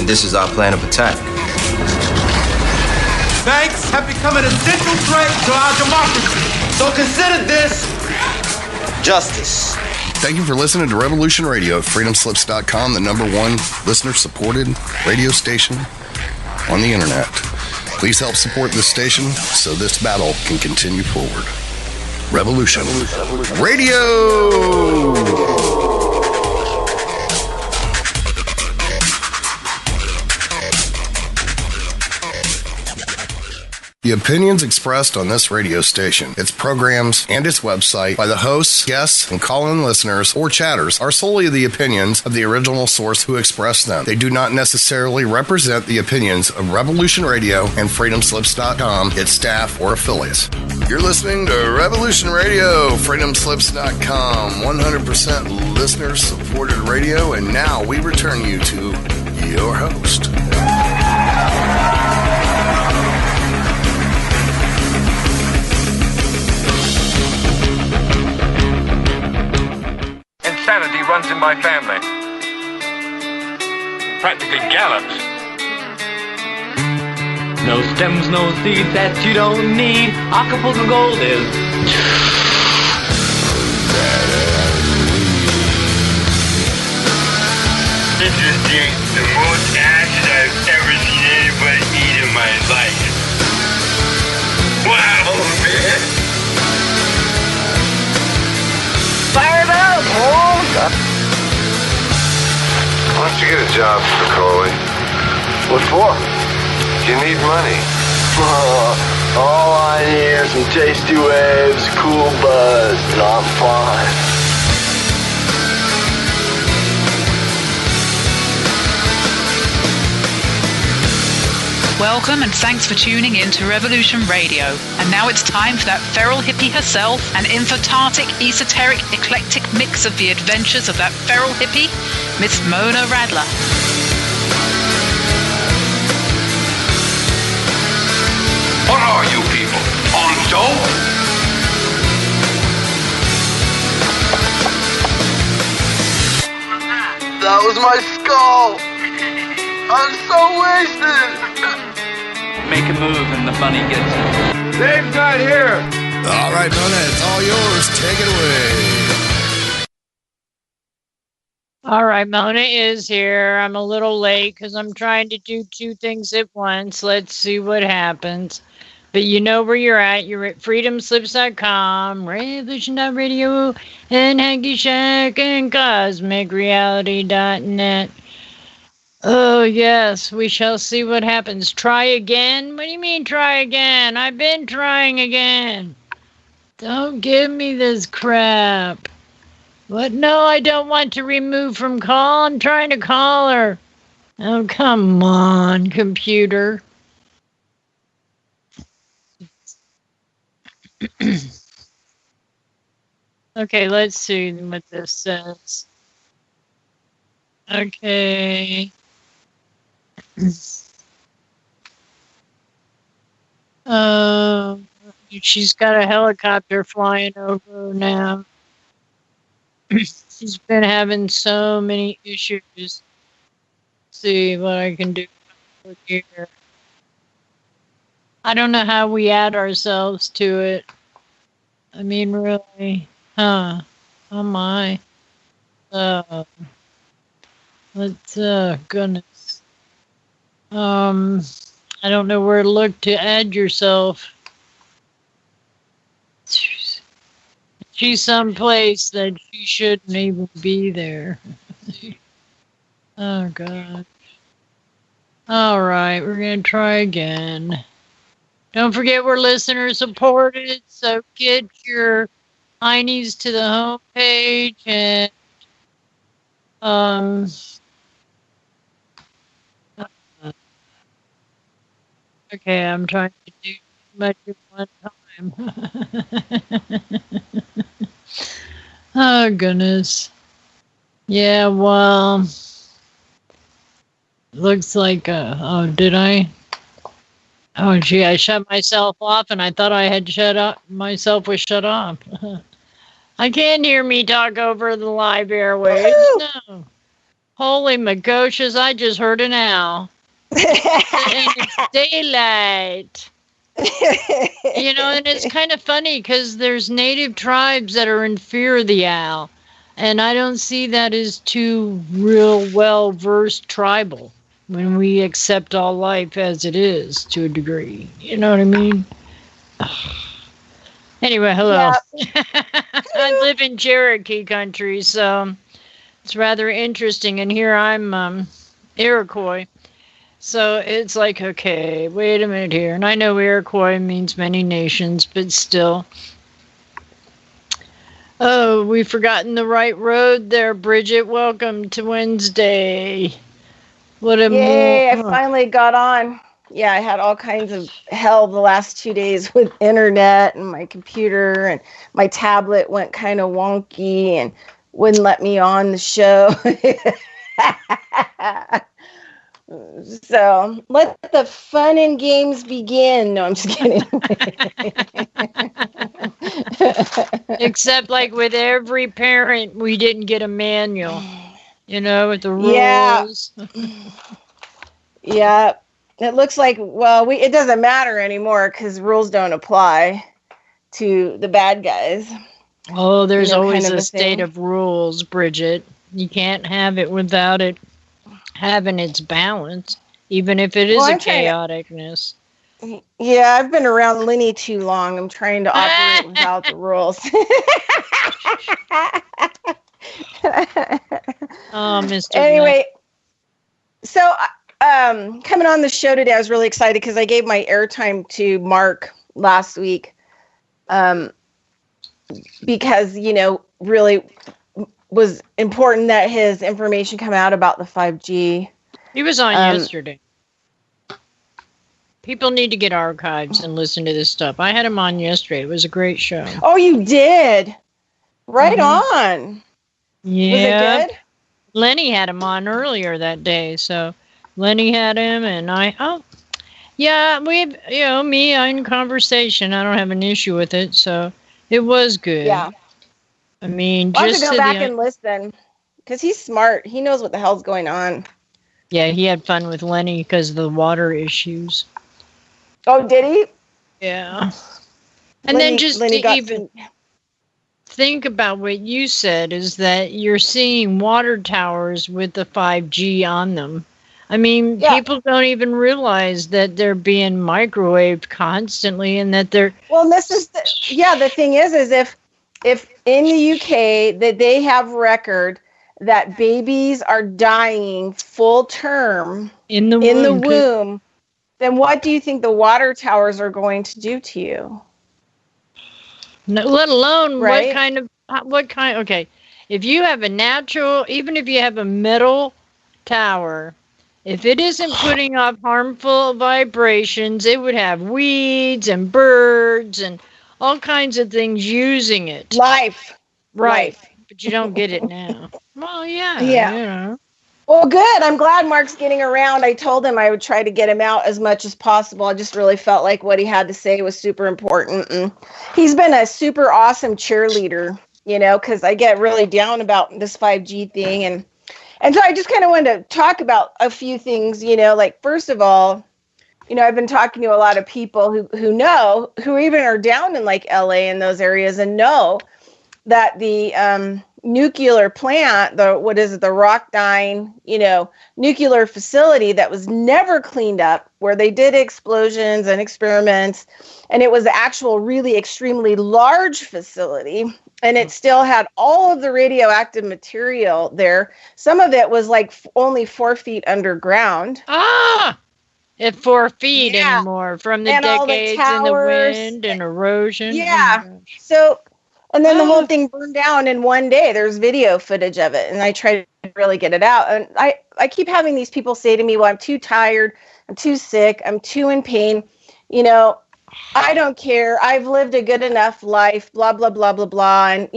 and this is our plan of attack. Banks have become an essential threat to our democracy. So consider this justice. Thank you for listening to Revolution Radio at freedomslips.com, the #1 listener-supported radio station on the internet. Please help support this station so this battle can continue forward. Revolution Radio! The opinions expressed on this radio station, its programs, and its website by the hosts, guests, and call-in listeners or chatters are solely the opinions of the original source who expressed them. They do not necessarily represent the opinions of Revolution Radio and freedomslips.com, its staff, or affiliates. You're listening to Revolution Radio, freedomslips.com, 100% listener-supported radio, and now we return you to your host. Insanity runs in my family. Practically gallops. No stems, no seeds that you don't need. Acapulco Gold is. This is the most acid I've ever seen anybody eat in my life. Wow, man. Fire it up, Holmes! Why don't you get a job, Spicoli? What for? You need money. All I need are some tasty waves, cool buzz, and I'm fine. Welcome and thanks for tuning in to Revolution Radio. And now it's time for that feral hippie herself, an infotartic, esoteric, eclectic mix of the adventures of that feral hippie, Miss Mona Radler. What are you people? On dope? That was my skull! I'm so wasted! Make a move and the bunny gets it. Dave's not here. All right, Mona, it's all yours. Take it away. All right, Mona is here. I'm a little late because I'm trying to do two things at once. Let's see what happens. But you know where you're at. You're at freedomslips.com, revolution.radio, and Hanky Shack, and cosmicreality.net. Oh, yes, we shall see what happens. Try again? What do you mean try again? I've been trying again. Don't give me this crap. What? No, I don't want to remove from call. I'm trying to call her. Oh, come on, computer. Okay, let's see what this says. Okay. She's got a helicopter flying over now. She's been having so many issues. Let's see what I can do here. I don't know how we add ourselves to it. I mean, really, huh? Oh my. Let's, goodness. I don't know where to look to add yourself. She's someplace that she shouldn't even be there. Oh, God. All right, we're going to try again. Don't forget we're listener supported, so get your heinies to the homepage and okay, I'm trying to do too much at one time. Oh, goodness. Yeah, well, looks like, oh, did I? Oh, gee, I shut myself off, and I thought I had shut up. Myself was shut off. I can't hear me talk over the live airwaves. No. Holy magocious, I just heard an owl. And it's daylight. And it's kind of funny because there's native tribes that are in fear of the owl. And I don't see that as too real well-versed tribal when we accept all life as it is to a degree. You know what I mean? Anyway, hello. Yep. I live in Cherokee country, so it's rather interesting. And here I'm Iroquois. So it's like, okay, wait a minute here. And I know Iroquois means many nations, but still. Oh, we've forgotten the right road there, Bridgette. Welcome to Wednesday. Yay, I finally got on. Yeah, I had all kinds of hell the last 2 days with internet and my computer, and my tablet went kind of wonky and wouldn't let me on the show. So let the fun and games begin. No, I'm just kidding. Except like with every parent, we didn't get a manual, with the rules. Yeah. It looks like, it doesn't matter anymore because rules don't apply to the bad guys. Oh, there's always a state of rules, Bridgette. You can't have it without it having its balance, even if it is a chaoticness. Yeah, I've been around Lenny too long. I'm trying to operate without the rules. Oh, Mr. Anyway, so coming on the show today, I was really excited because I gave my airtime to Mark last week because, really was important that his information come out about the 5G. He was on yesterday. People need to get archives and listen to this stuff. I had him on yesterday. It was a great show. Oh, you did? Right on. Yeah. Was it good? Lenny had him on earlier that day, so Lenny had him, and me in conversation. I don't have an issue with it, so it was good. Yeah. I mean, I'll have to go back and listen because he's smart. He knows what the hell's going on. Yeah, he had fun with Lenny because of the water issues. Oh, did he? Yeah. And then just to even think about what you said is that you're seeing water towers with the 5G on them. I mean, people don't even realize that they're being microwaved constantly and that they're... Well, this is... the thing is if in the UK that they have record that babies are dying full term in the womb, then what do you think the water towers are going to do to you? No, let alone what kind, okay. If you have a natural, even if you have a metal tower, if it isn't putting off harmful vibrations, it would have weeds and birds and all kinds of things using it. Life. Right. But you don't get it now. Well, yeah. Well, good. I'm glad Mark's getting around. I told him I would try to get him out as much as possible. I just really felt like what he had to say was super important. And he's been a super awesome cheerleader, because I get really down about this 5G thing. And so I just kind of wanted to talk about a few things, like, first of all, I've been talking to a lot of people who even are down in like LA in those areas and know that the nuclear plant, the Rockdine, nuclear facility that was never cleaned up, where they did explosions and experiments, and it was the actual really extremely large facility, and it still had all of the radioactive material there. Some of it was like only 4 feet underground. At 4 feet anymore from the decades and the wind and erosion. Yeah. So, and then the whole thing burned down in one day. There's video footage of it, and I try to really get it out. And I keep having these people say to me, well, I'm too tired, I'm too sick, I'm too in pain. I don't care. I've lived a good enough life, blah, blah, blah, blah, blah. And,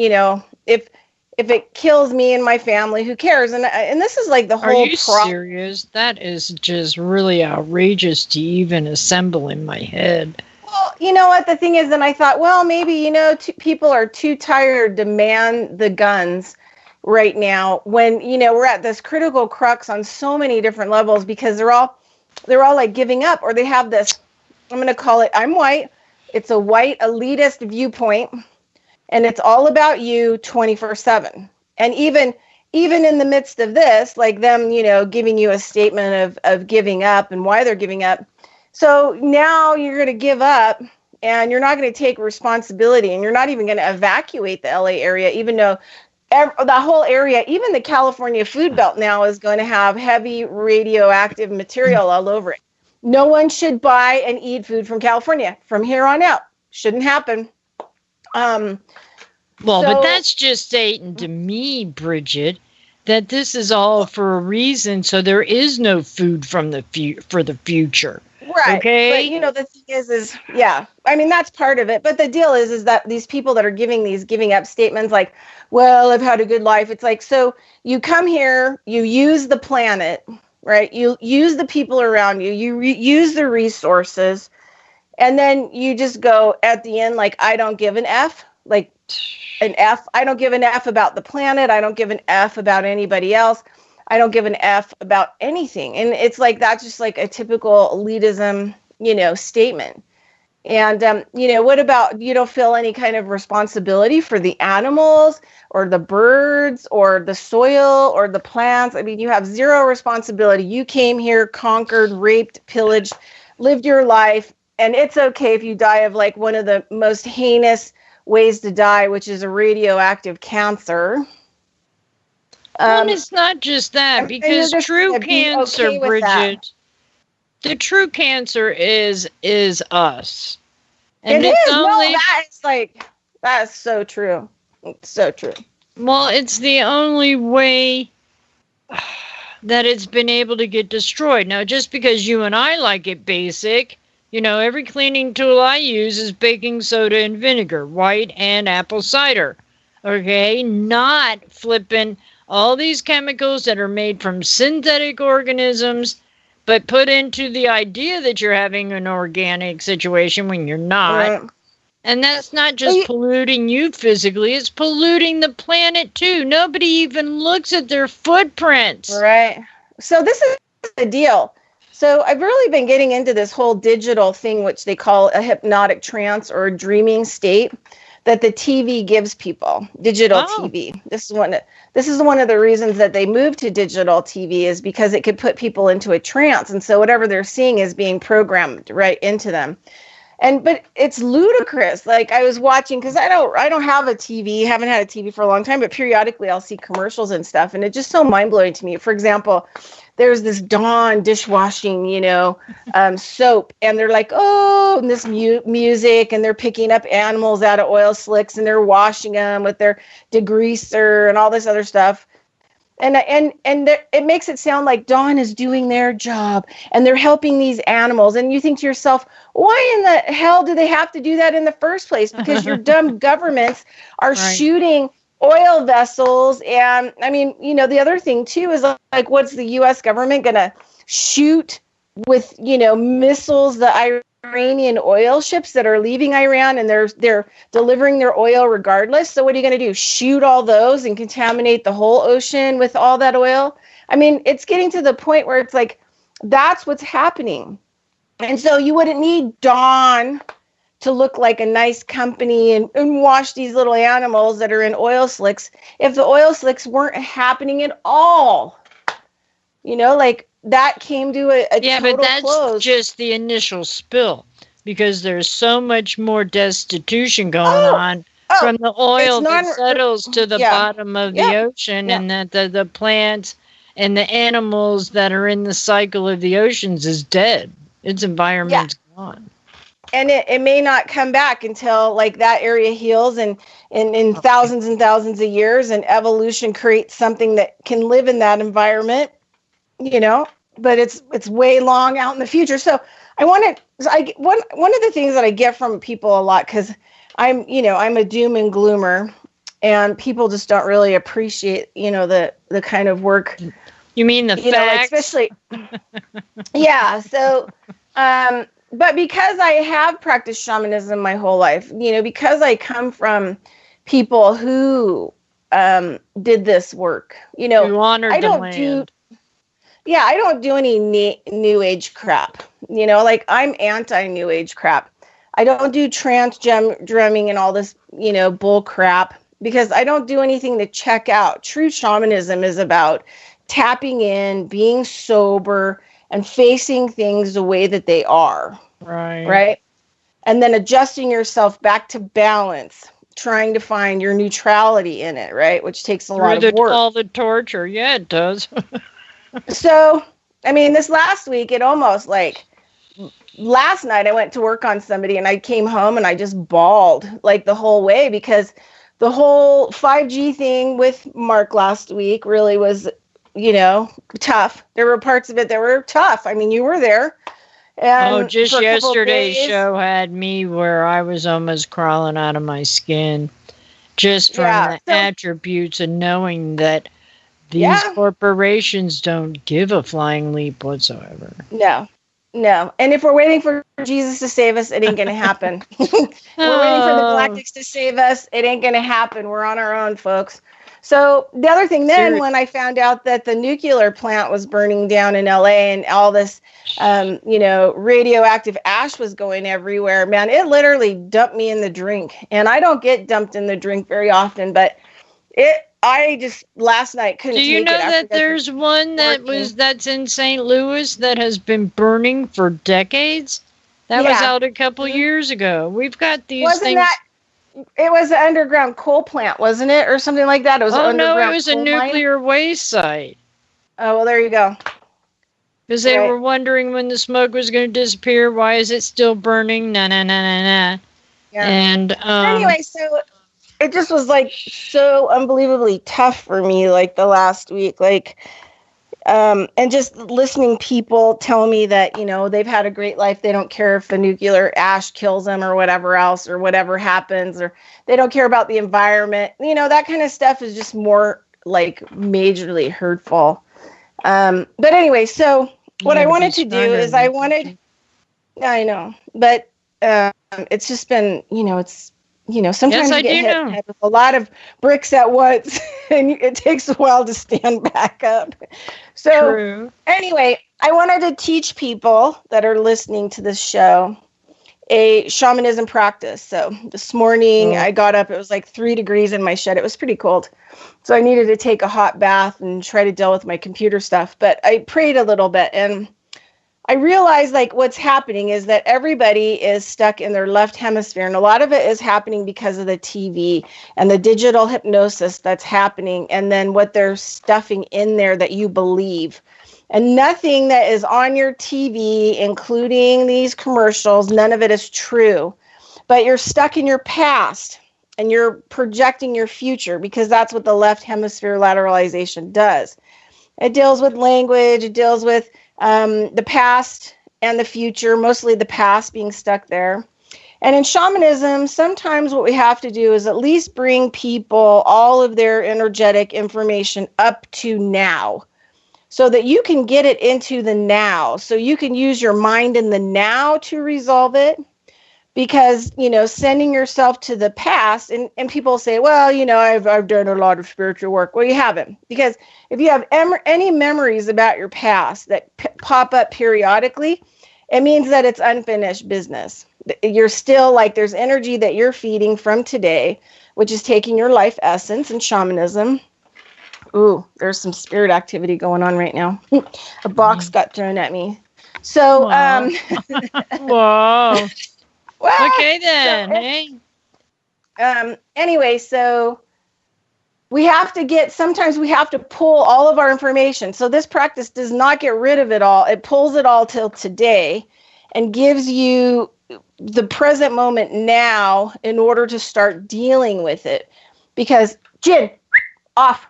if it kills me and my family, who cares? And this is like the whole... Are you serious? That is just really outrageous to even assemble in my head. Well, you know what? The thing is, and I thought, well, maybe, people are too tired to man the guns. right now when, we're at this critical crux on so many different levels because they're all like giving up, or they have this, I'm going to call it, I'm white. It's a white elitist viewpoint, and it's all about you 24/7. And even in the midst of this, like them, giving you a statement of giving up and why they're giving up. So now you're going to give up and you're not going to take responsibility, and you're not even going to evacuate the LA area, even though the whole area, even the California food belt now is going to have heavy radioactive material all over it. No one should buy and eat food from California from here on out. Shouldn't happen. But that's just stating to me, Bridgette, that this is all for a reason, so there is no food from for the future. Right. Okay. But the thing is yeah. I mean, that's part of it. But the deal is that these people that are giving up statements like, well, I've had a good life. It's like, so you come here, you use the planet, right? You use the people around you, you use the resources, and then you just go at the end, like, I don't give an F, like an F. I don't give an F about the planet. I don't give an F about anybody else. I don't give an F about anything. And it's like, that's just like a typical elitism, statement. And, what about, you don't feel any kind of responsibility for the animals or the birds or the soil or the plants? I mean, you have zero responsibility. You came here, conquered, raped, pillaged, lived your life. And it's okay if you die of like one of the most heinous ways to die, which is a radioactive cancer. And it's not just that, because true cancer, okay, Bridgette, the true cancer is us. And it is. Only, that is so true. It's so true. Well, it's the only way that it's been able to get destroyed. Now, just because you and I like it basic, every cleaning tool I use is baking soda and vinegar, white and apple cider. Okay? Not flipping all these chemicals that are made from synthetic organisms, but put into the idea that you're having an organic situation when you're not. Right. And that's not just polluting you physically, it's polluting the planet too. Nobody even looks at their footprints. Right. So this is the deal. So I've really been getting into this whole digital thing, which they call a hypnotic trance or a dreaming state that the TV gives people, digital TV. This is one of the reasons that they moved to digital TV, is because it could put people into a trance. And so whatever they're seeing is being programmed right into them. But it's ludicrous. Like, I was watching, because I don't have a TV, haven't had a TV for a long time, but periodically I'll see commercials and stuff, and it's just so mind-blowing to me. For example, there's this Dawn dishwashing, soap, and they're like, oh, and this music, and they're picking up animals out of oil slicks, and they're washing them with their degreaser and all this other stuff. And it makes it sound like Dawn is doing their job and they're helping these animals. And you think to yourself, why in the hell do they have to do that in the first place? Because your dumb governments are shooting oil vessels. And I mean, the other thing too is like, what's the U.S. government going to shoot with, missiles, the Iranian oil ships that are leaving Iran, and they're delivering their oil regardless. So what are you going to do? Shoot all those and contaminate the whole ocean with all that oil? I mean, it's getting to the point where it's like, that's what's happening. And so you wouldn't need Dawn to look like a nice company and wash these little animals that are in oil slicks if the oil slicks weren't happening at all. Like, that came to a total but that's close. Just the initial spill, because there's so much more destitution going on from the oil that settles to the bottom of the ocean, and that the plants and the animals that are in the cycle of the oceans is dead. Its environment's gone. And it may not come back until like that area heals and in thousands and thousands of years, and evolution creates something that can live in that environment. But it's way long out in the future. So one of the things that I get from people a lot, because I'm a doom and gloomer, and people just don't really appreciate, the kind of work. You mean the facts? Especially, yeah. So, but because I have practiced shamanism my whole life, because I come from people who did this work. You honored I don't the land. I don't do any new age crap. Like I'm anti new age crap. I don't do trance drumming and all this, bull crap, because I don't do anything to check out. True shamanism is about tapping in, being sober, and facing things the way that they are. Right. Right. And then adjusting yourself back to balance, trying to find your neutrality in it, right? Which takes a lot of work. All the torture. Yeah, it does. So, I mean, this last week, it almost last night I went to work on somebody and I came home and I just bawled the whole way, because the whole 5G thing with Mark last week really was, tough. There were parts of it that were tough. I mean, you were there. And just yesterday's show had me where I was almost crawling out of my skin, just from the attributes and knowing that these corporations don't give a flying leap whatsoever. No. And if we're waiting for Jesus to save us, it ain't going to happen. We're waiting for the Galactics to save us. It ain't going to happen. We're on our own, folks. So the other thing then, when I found out that the nuclear plant was burning down in LA and all this, radioactive ash was going everywhere, man, it literally dumped me in the drink. And I don't get dumped in the drink very often, but I just last night couldn't take it. Do you know that there's one that's in St. Louis that has been burning for decades? That was out a couple years ago. We've got these things. It was an underground coal plant, wasn't it? Or something like that? It was it was a nuclear waste site. Oh, well, there you go. Because they were wondering when the smoke was going to disappear. Why is it still burning? Nah. Yeah. And anyway, so it just was so unbelievably tough for me the last week. And just listening people tell me that, they've had a great life. They don't care if the nuclear ash kills them or whatever else or whatever happens, or they don't care about the environment. That kind of stuff is just more majorly hurtful. But anyway, so what I wanted to do is I know, but it's just been, sometimes you get hit with a lot of bricks at once and it takes a while to stand back up. So anyway, I wanted to teach people that are listening to this show a shamanism practice. So this morning I got up, it was 3 degrees in my shed. It was pretty cold. So I needed to take a hot bath and try to deal with my computer stuff. But I prayed a little bit and I realized what's happening is that everybody is stuck in their left hemisphere. And a lot of it is happening because of the TV and the digital hypnosis that's happening. And then what they're stuffing in there that you believe. And nothing that is on your TV, including these commercials, none of it is true. But you're stuck in your past and you're projecting your future, because that's what the left hemisphere lateralization does. It deals with language. It deals with the past and the future, mostly the past being stuck there. And in shamanism, sometimes what we have to do is at least bring people all of their energetic information up to now, so that you can get it into the now. So you can use your mind in the now to resolve it. Because, sending yourself to the past, and people say, well, I've done a lot of spiritual work. Well, you haven't. Because if you have any memories about your past that pop up periodically, it means that it's unfinished business. You're still there's energy that you're feeding from today, which is taking your life essence and shamanism. Ooh, there's some spirit activity going on right now. A box got thrown at me. So, Whoa. Well, okay then. Anyway, so sometimes we have to pull all of our information. So this practice does not get rid of it all. It pulls it all till today and gives you the present moment now in order to start dealing with it. Because, Jin, off,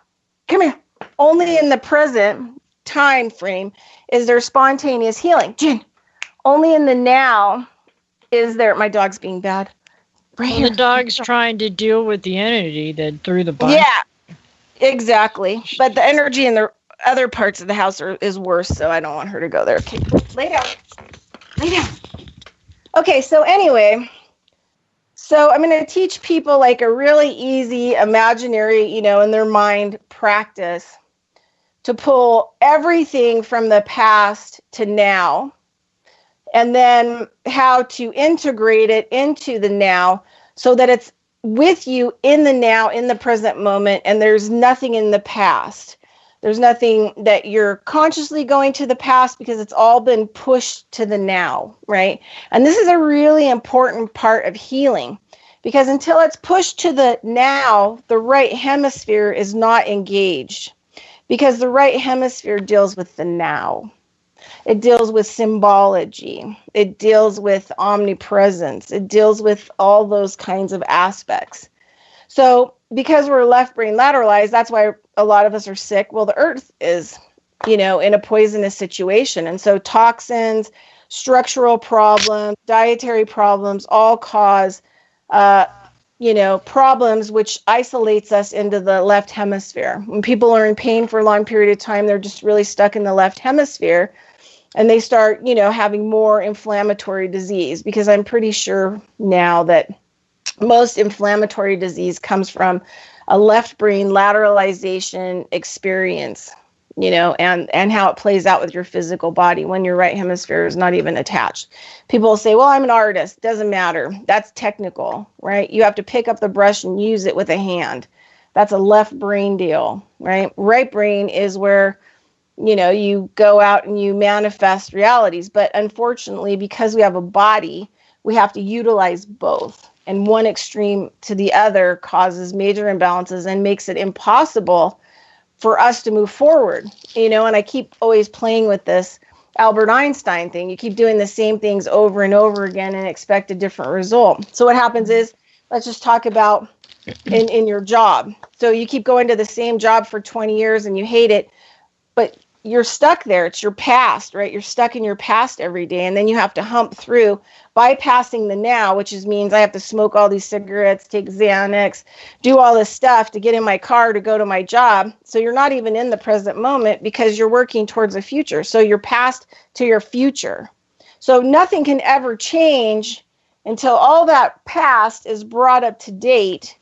come here. Only in the present time frame is there spontaneous healing. Jin, only in the now is there. My dog's being bad. Right here. The dog's trying to deal with the entity that threw the body. Yeah, exactly. But the energy in the other parts of the house is worse, so I don't want her to go there. Okay, lay down. Lay down. Okay, so anyway, So I'm going to teach people like a really easy imaginary, in their mind practice to pull everything from the past to now, and then how to integrate it into the now so that it's with you in the now, in the present moment, and there's nothing in the past. There's nothing that you're consciously going to the past because it's all been pushed to the now, right? And this is a really important part of healing, because until it's pushed to the now, the right hemisphere is not engaged, because the right hemisphere deals with the now. It deals with symbology. It deals with omnipresence. It deals with all those kinds of aspects. So because we're left brain lateralized, that's why a lot of us are sick. Well, the earth is, in a poisonous situation. And so toxins, structural problems, dietary problems all cause, problems which isolates us into the left hemisphere. When people are in pain for a long period of time, they're just really stuck in the left hemisphere. And they start, having more inflammatory disease, because I'm pretty sure now that most inflammatory disease comes from a left brain lateralization experience, and how it plays out with your physical body when your right hemisphere is not even attached. People will say, well, I'm an artist. Doesn't matter. That's technical, right? You have to pick up the brush and use it with a hand. That's a left brain deal, right? Right brain is where you go out and you manifest realities. But unfortunately, because we have a body, we have to utilize both. And one extreme to the other causes major imbalances and makes it impossible for us to move forward. And I keep always playing with this Albert Einstein thing. You keep doing the same things over and over again and expect a different result. So what happens is, let's just talk about in your job. So you keep going to the same job for 20 years and you hate it, but you're stuck there. It's your past, right? You're stuck in your past every day. And then you have to hump through bypassing the now, which means I have to smoke all these cigarettes, take Xanax, do all this stuff to get in my car to go to my job. So you're not even in the present moment because you're working towards a future. So you're past to your future. So nothing can ever change until all that past is brought up to date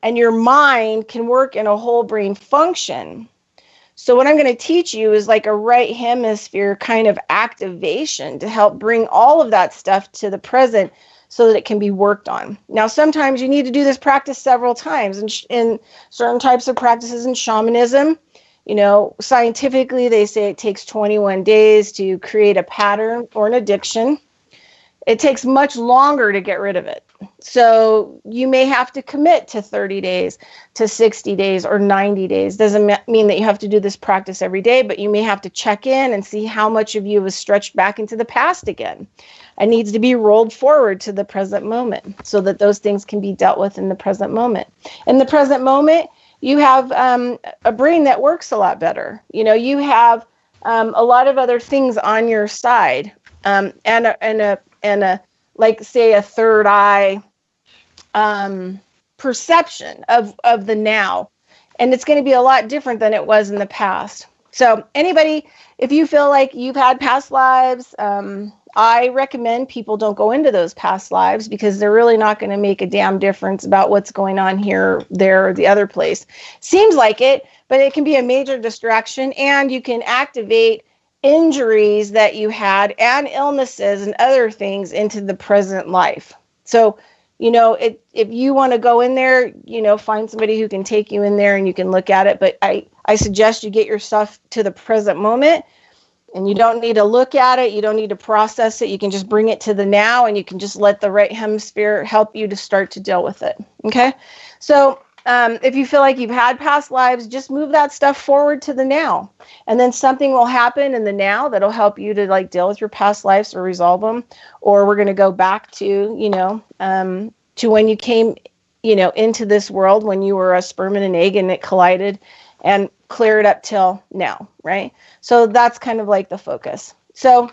and your mind can work in a whole brain function. So what I'm going to teach you is like a right hemisphere kind of activation to help bring all of that stuff to the present so that it can be worked on. Now, sometimes you need to do this practice several times. In certain types of practices in shamanism, scientifically, they say it takes 21 days to create a pattern or an addiction. It takes much longer to get rid of it. So you may have to commit to 30 days, to 60 days, or 90 days. Doesn't mean that you have to do this practice every day, but you may have to check in and see how much of you was stretched back into the past again and needs to be rolled forward to the present moment so that those things can be dealt with in the present moment. In the present moment, you have a brain that works a lot better. You have a lot of other things on your side, and a like say a third eye perception of the now. And it's going to be a lot different than it was in the past. So anybody, if you feel like you've had past lives, I recommend people don't go into those past lives because they're really not going to make a damn difference about what's going on here, there, or the other place. Seems like it, but it can be a major distraction, and you can activate injuries that you had and illnesses and other things into the present life. So, if you want to go in there, find somebody who can take you in there and you can look at it. But I suggest you get yourself to the present moment, and you don't need to look at it. You don't need to process it. You can just bring it to the now, and you can just let the right hemisphere help you to start to deal with it. Okay. So, if you feel like you've had past lives, just move that stuff forward to the now. And then something will happen in the now that'll help you to deal with your past lives or resolve them. Or we're going to go back to, to when you came, into this world, when you were a sperm and an egg and it collided, and clear it up till now, right? So that's kind of like the focus. So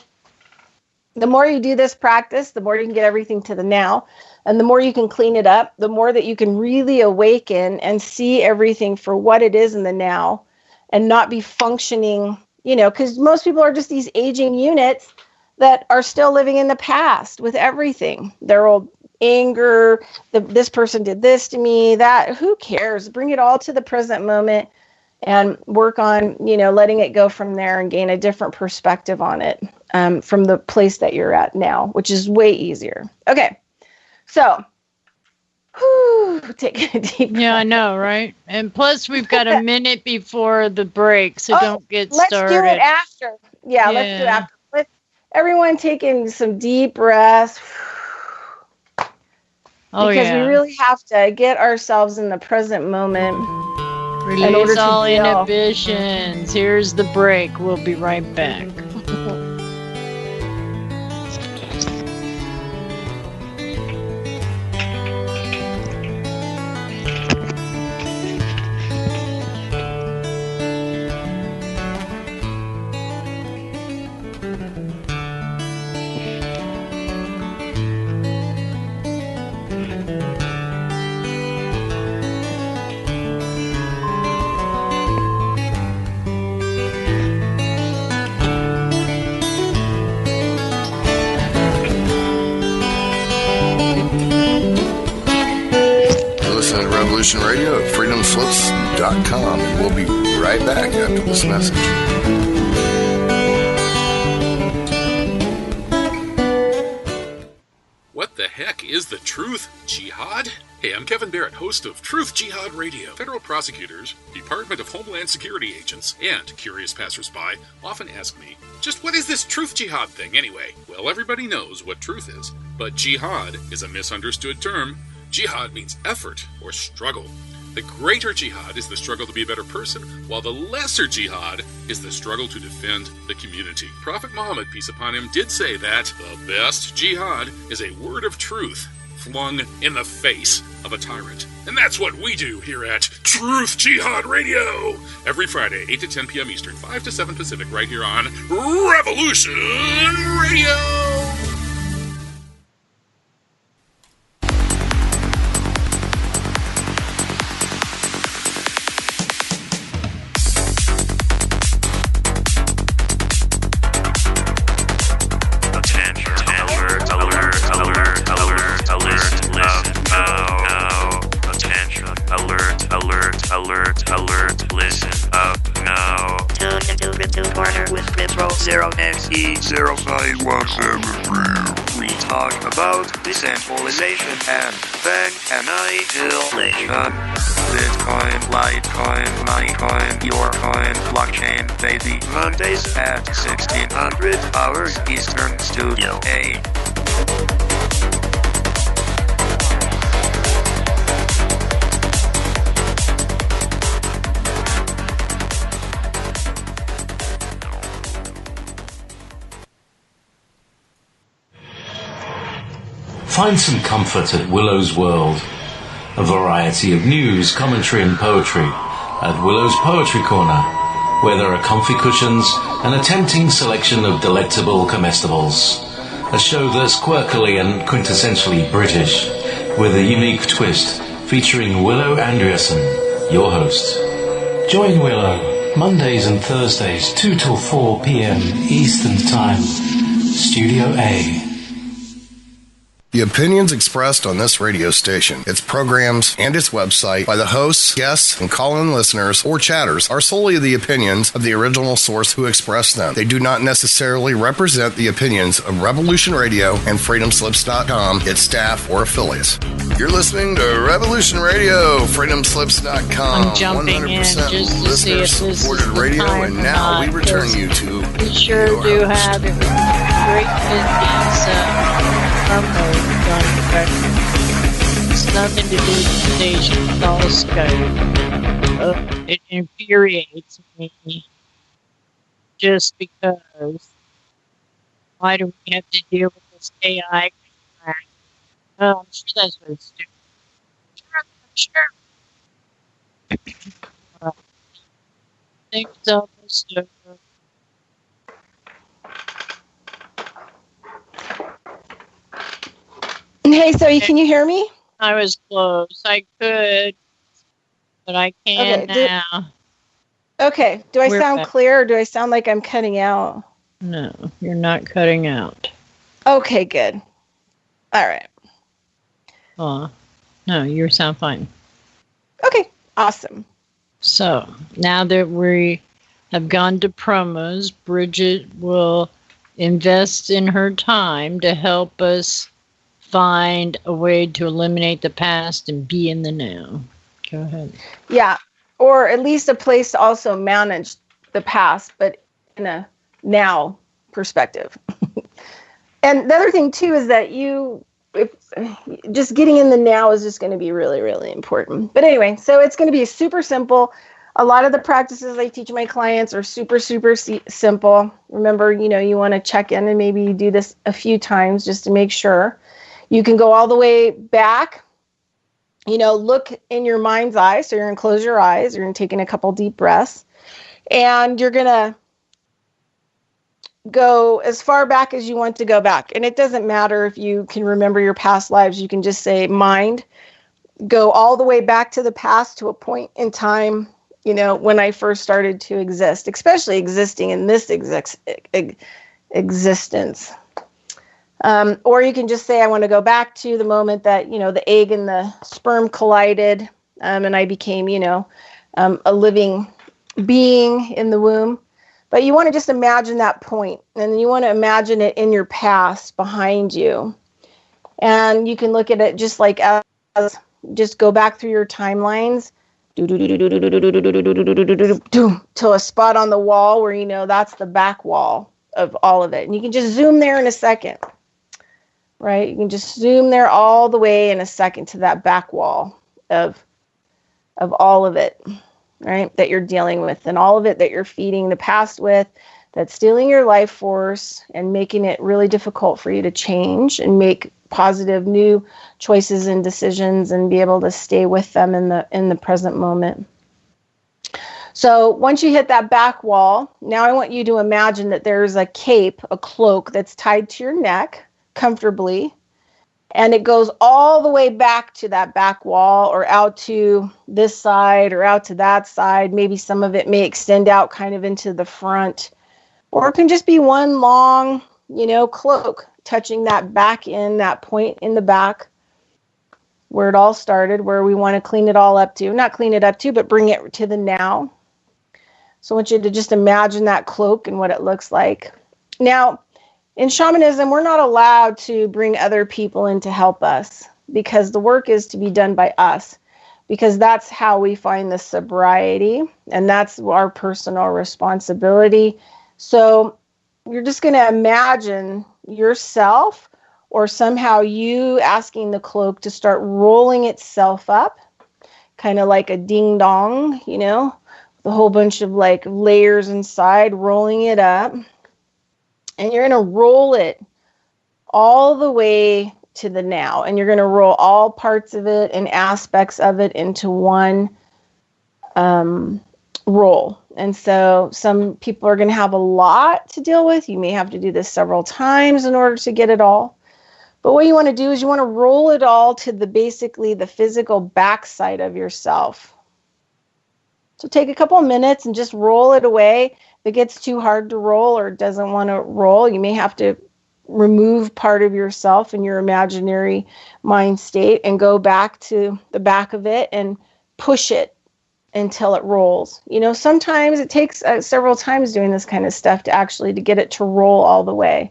the more you do this practice, the more you can get everything to the now. And the more you can clean it up, the more that you can really awaken and see everything for what it is in the now and not be functioning, because most people are just these aging units that are still living in the past with everything. Their old anger, this person did this to me, that, who cares? Bring it all to the present moment and work on, letting it go from there and gain a different perspective on it from the place that you're at now, which is way easier. Okay. So, take a deep breath. Yeah, I know, right? And plus, we've got a minute before the break, so don't get started. Let's do it after. Yeah, let's do it after. Let's everyone taking some deep breaths. Because we really have to get ourselves in the present moment. Release all inhibitions. Here's the break. We'll be right back. Radio at freedomslips.com, and we'll be right back after this message. What the heck is the truth, Jihad? Hey, I'm Kevin Barrett, host of Truth Jihad Radio. Federal prosecutors, Department of Homeland Security agents, and curious passersby often ask me, just what is this truth jihad thing anyway? Well, everybody knows what truth is, but jihad is a misunderstood term. Jihad means effort or struggle. The greater jihad is the struggle to be a better person, while the lesser jihad is the struggle to defend the community. Prophet Muhammad, peace upon him, did say that the best jihad is a word of truth flung in the face of a tyrant. And that's what we do here at Truth Jihad Radio. Every Friday, 8 to 10 p.m. Eastern, 5 to 7 Pacific, right here on Revolution Radio. We talk about decentralization and then annihilation. Bitcoin, Litecoin, Moneycoin, Yourcoin, blockchain, baby. Mondays at 1600 hours Eastern, Studio A. Find some comfort at Willow's World. A variety of news, commentary and poetry at Willow's Poetry Corner, where there are comfy cushions and a tempting selection of delectable comestibles. A show that's quirkily and quintessentially British, with a unique twist featuring Willow Andreasen, your host. Join Willow Mondays and Thursdays 2 till 4 p.m. Eastern Time. Studio A. The opinions expressed on this radio station, its programs, and its website by the hosts, guests, and call-in listeners or chatters are solely the opinions of the original source who expressed them. They do not necessarily represent the opinions of Revolution Radio and freedomslips.com, its staff, or affiliates. You're listening to Revolution Radio, freedomslips.com, I'm jumping 100% in just to see if this is the radio, time and or now not, we return you to we sure do have a great 50s promos on the record. It's nothing to do with the station, it's all Skype. It infuriates me just because why do we have to deal with this AI crap? Oh, I'm sure that's what it's doing. Sure. Things almost over. Hey, so can you hear me? I was close. I could, but I can't now. Okay. Do I sound back. clear, or do I sound like I'm cutting out? No, you're not cutting out. Okay, good. All right. No, you sound fine. Okay, awesome. So now that we have gone to promos, Bridgette will invest in her time to help us find a way to eliminate the past and be in the now. Go ahead. Yeah, or at least a place to also manage the past, but in a now perspective. And the other thing too is that just getting in the now is just going to be really, really important. But anyway, so it's going to be super simple. A lot of the practices I teach my clients are super, super simple. Remember, you want to check in and maybe do this a few times just to make sure. You can go all the way back, look in your mind's eye. So you're going to close your eyes. You're going to take in a couple deep breaths. And you're going to go as far back as you want to go back. And it doesn't matter if you can remember your past lives. You can just say, mind, go all the way back to the past to a point in time, when I first started to exist, especially existing in this existence. Or you can just say, I want to go back to the moment that, the egg and the sperm collided, and I became, a living being in the womb. But you want to just imagine that point, and you want to imagine it in your past behind you. And you can look at it just like just go back through your timelines, to a spot on the wall where that's the back wall of all of it. And you can just zoom there in a second, right? You can just zoom there all the way in a second to that back wall of all of it, right, that you're dealing with, and all of it that you're feeding the past with, that's stealing your life force and making it really difficult for you to change and make positive new choices and decisions and be able to stay with them in the present moment. So once you hit that back wall, now I want you to imagine that there's a cape, a cloak that's tied to your neck comfortably, and it goes all the way back to that back wall, or out to this side, or out to that side. Maybe some of it may extend out kind of into the front, or it can just be one long, cloak touching that that point in the back where it all started, where we want to clean it all up to. Not clean it up to, but bring it to the now. So I want you to just imagine that cloak and what it looks like. Now, in shamanism, we're not allowed to bring other people in to help us, because the work is to be done by us, because that's how we find the sobriety, and that's our personal responsibility. So you're just going to imagine yourself, or somehow you asking the cloak to start rolling itself up, kind of like a ding dong, with a whole bunch of like layers inside, rolling it up. And you're going to roll it all the way to the now. And you're going to roll all parts of it and aspects of it into one roll. And so some people are going to have a lot to deal with. You may have to do this several times in order to get it all. But what you want to do is you want to roll it all to basically the physical backside of yourself. So take a couple of minutes and just roll it away. If it gets too hard to roll or doesn't want to roll, you may have to remove part of yourself in your imaginary mind state and go back to the back of it and push it until it rolls. Sometimes it takes several times doing this kind of stuff to get it to roll all the way.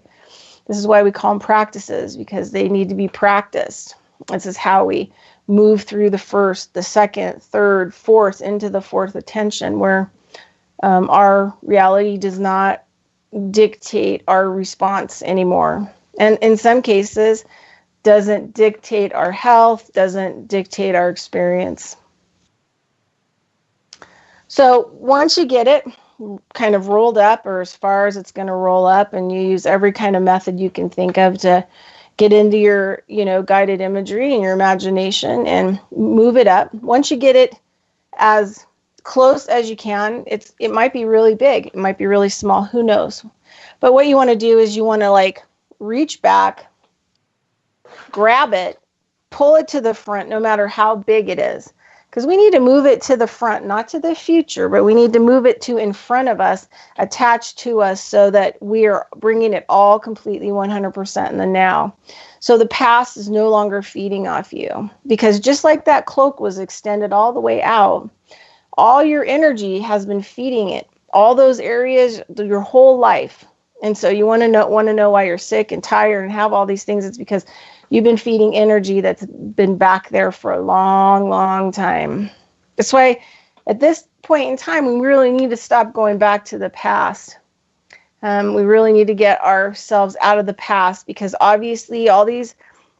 This is why we call them practices, because they need to be practiced. This is how we move through the first, the second, third, fourth, into the fourth attention, where our reality does not dictate our response anymore. And in some cases, doesn't dictate our health, doesn't dictate our experience. So once you get it kind of rolled up, or as far as it's going to roll up, and you use every kind of method you can think of to get into your, guided imagery and your imagination and move it up. Once you get it as close as you can, it might be really big. It might be really small. Who knows? But what you want to do is you want to reach back, grab it, pull it to the front, no matter how big it is. because we need to move it to the front, not to the future, but we need to move it to in front of us, attached to us, so that we are bringing it all completely 100% in the now. So the past is no longer feeding off you, because just like that cloak was extended all the way out, all your energy has been feeding it, all those areas, your whole life. And so you want to know why you're sick and tired and have all these things. It's because you've been feeding energy that's been back there for a long, long time. That's why at this point in time, we really need to stop going back to the past. We really need to get ourselves out of the past, because obviously all these,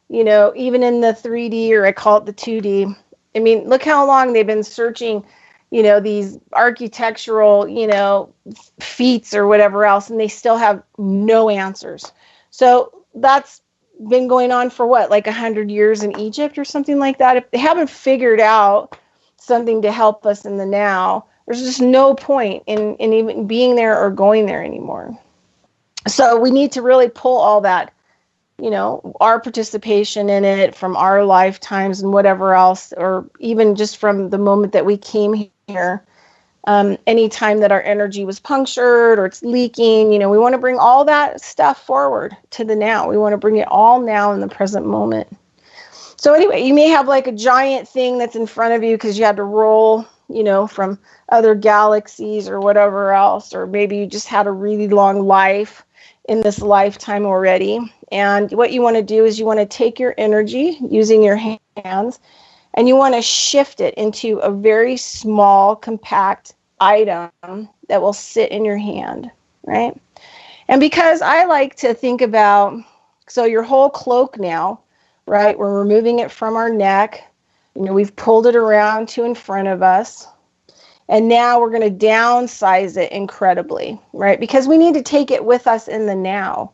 even in the 3D, or I call it the 2D, I mean, look how long they've been searching, these architectural, feats or whatever else, and they still have no answers. So that's been going on for what, like 100 years in Egypt or something like that. If they haven't figured out something to help us in the now, there's just no point in even being there or going there anymore. So we need to really pull all that, our participation in it from our lifetimes and whatever else, or even just from the moment that we came here. Any time that our energy was punctured or it's leaking, we want to bring all that stuff forward to the now. We want to bring it all now in the present moment. So anyway, you may have like a giant thing that's in front of you because you had to roll, from other galaxies or whatever else, or maybe you just had a really long life in this lifetime already. And what you want to do is you want to take your energy using your hands, and you want to shift it into a very small, compact item that will sit in your hand, right? And because I like to think about, so your whole cloak now, right? We're removing it from our neck. We've pulled it around to in front of us. And now we're going to downsize it incredibly, right? Because we need to take it with us in the now.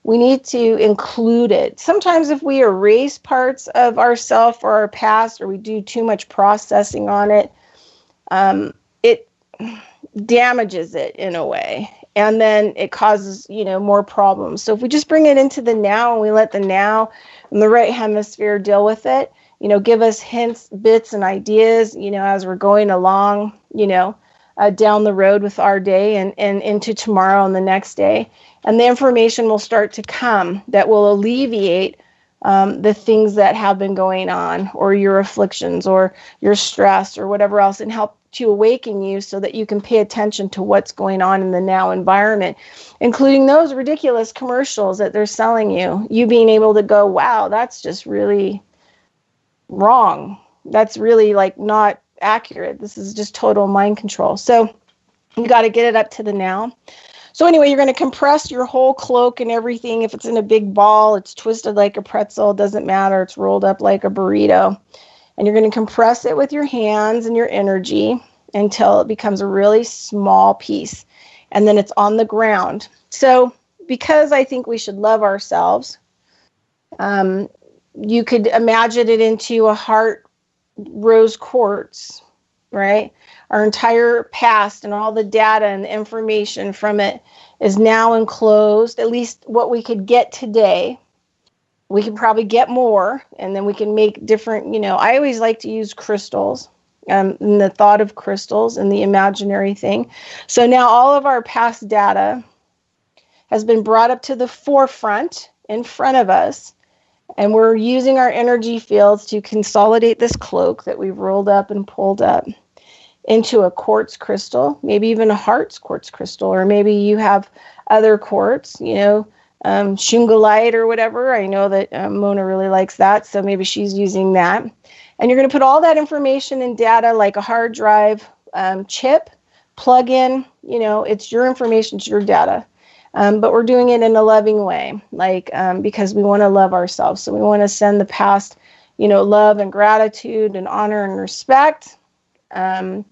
We need to include it. Sometimes if we erase parts of ourselves or our past, or we do too much processing on it, it damages it in a way. And then it causes, more problems. So if we just bring it into the now and we let the now and the right hemisphere deal with it, give us hints, bits, and ideas, as we're going along, down the road with our day and into tomorrow and the next day. And the information will start to come that will alleviate the things that have been going on, or your afflictions, or your stress, or whatever else, and help to awaken you so that you can pay attention to what's going on in the now environment, including those ridiculous commercials that they're selling you. You being able to go, wow, that's just really wrong. That's really not accurate. This is just total mind control. So you got to get it up to the now. So anyway, you're going to compress your whole cloak and everything. If it's in a big ball, it's twisted like a pretzel, it doesn't matter. It's rolled up like a burrito. And you're going to compress it with your hands and your energy until it becomes a really small piece. And then it's on the ground. So because I think we should love ourselves, you could imagine it into a heart rose quartz, right? Our entire past and all the data and the information from it is now enclosed, at least what we could get today. We can probably get more, and then we can make different, I always like to use crystals, and the thought of crystals and the imaginary thing. So now all of our past data has been brought up to the forefront in front of us, and we're using our energy fields to consolidate this cloak that we've rolled up and pulled up into a quartz crystal, maybe even a heart's quartz crystal, or maybe you have other quartz, shungolite or whatever. I know that Mona really likes that, so maybe she's using that. And you're going to put all that information and data like a hard drive chip, plug in, it's your information, it's your data. But we're doing it in a loving way, because we want to love ourselves. So we want to send the past, love and gratitude and honor and respect. And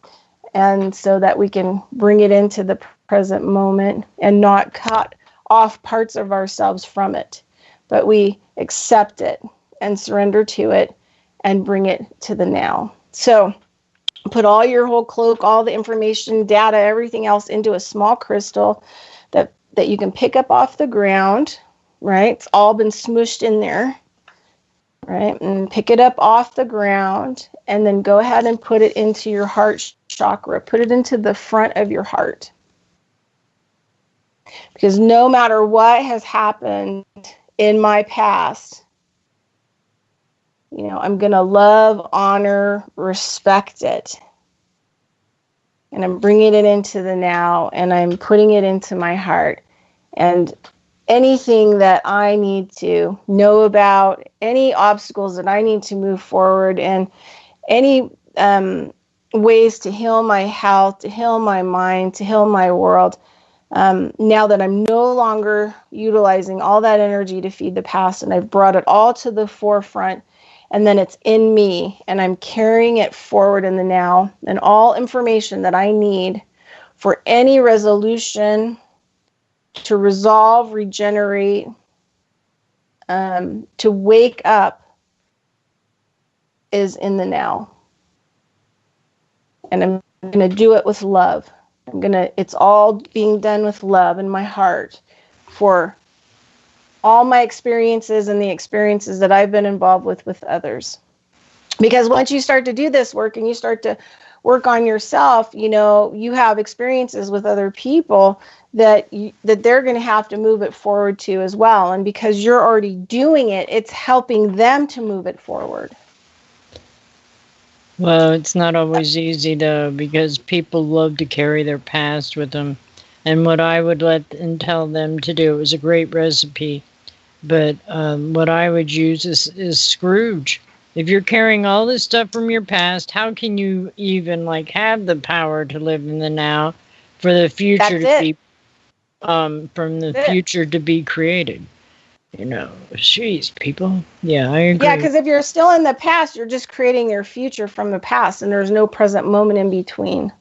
so that we can bring it into the present moment and not cut off parts of ourselves from it, but we accept it and surrender to it and bring it to the now. So put all your whole cloak, all the information, data, everything else into a small crystal that you can pick up off the ground, right? It's all been smooshed in there. right? And pick it up off the ground and then go ahead and put it into your heart chakra. Put it into the front of your heart. Because no matter what has happened in my past, I'm going to love, honor, respect it. And I'm bringing it into the now, and I'm putting it into my heart. And anything that I need to know about, any obstacles that I need to move forward, and any ways to heal my health, to heal my mind, to heal my world, now that I'm no longer utilizing all that energy to feed the past, and I've brought it all to the forefront, and then it's in me, and I'm carrying it forward in the now, and all information that I need for any resolution, to resolve, regenerate, to wake up, is in the now. And I'm going to do it with love. It's all being done with love in my heart for all my experiences and the experiences that I've been involved with others. Because once you start to do this work and you start to work on yourself, you have experiences with other people that they're going to have to move it forward to as well. And because you're already doing it, it's helping them to move it forward. Well, it's not always easy, though, because people love to carry their past with them. And what I would let and tell them to do, it was a great recipe, but what I would use is Scrooge. If you're carrying all this stuff from your past, how can you even have the power to live in the now for the future future to be created? Jeez, people. Yeah, I agree. Yeah, because if you're still in the past, you're just creating your future from the past, and there's no present moment in between.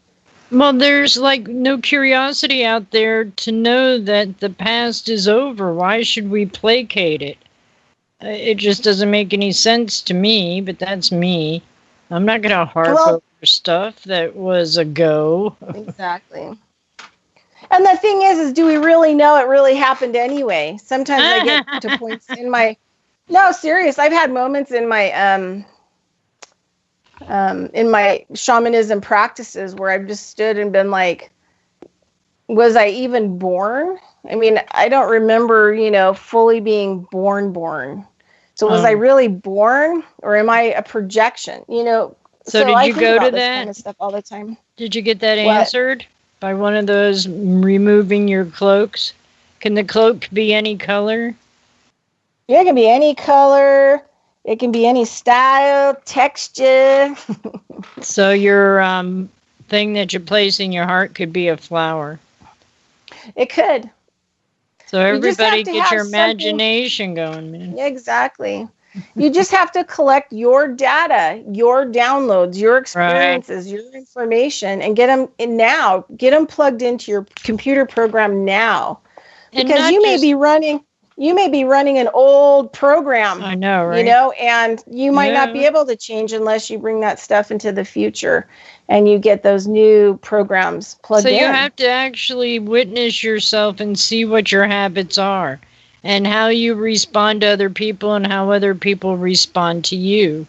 Well, there's no curiosity out there to know that the past is over. Why should we placate it? It just doesn't make any sense to me, but that's me. I'm not going to harp over stuff that was ago. Exactly. And the thing is do we really know it really happened anyway? Sometimes I get to points in my... No, serious. I've had moments in my shamanism practices where I've just stood and been like, was I even born? I mean, I don't remember, fully being born. So was I really born, or am I a projection? So did you go to that kind of stuff all the time? Did you get that answered by one of those removing your cloaks? Can the cloak be any color? Yeah, it can be any color. It can be any style, texture. So your thing that you place in your heart could be a flower. It could. So everybody get your imagination going, man. Exactly. You just have to collect your data, your downloads, your experiences, your information, and get them in now. Get them plugged into your computer program now, because you may be running an old program. I know, right? And you might not be able to change unless you bring that stuff into the future, and you get those new programs plugged in. So you have to actually witness yourself and see what your habits are, and how you respond to other people and how other people respond to you.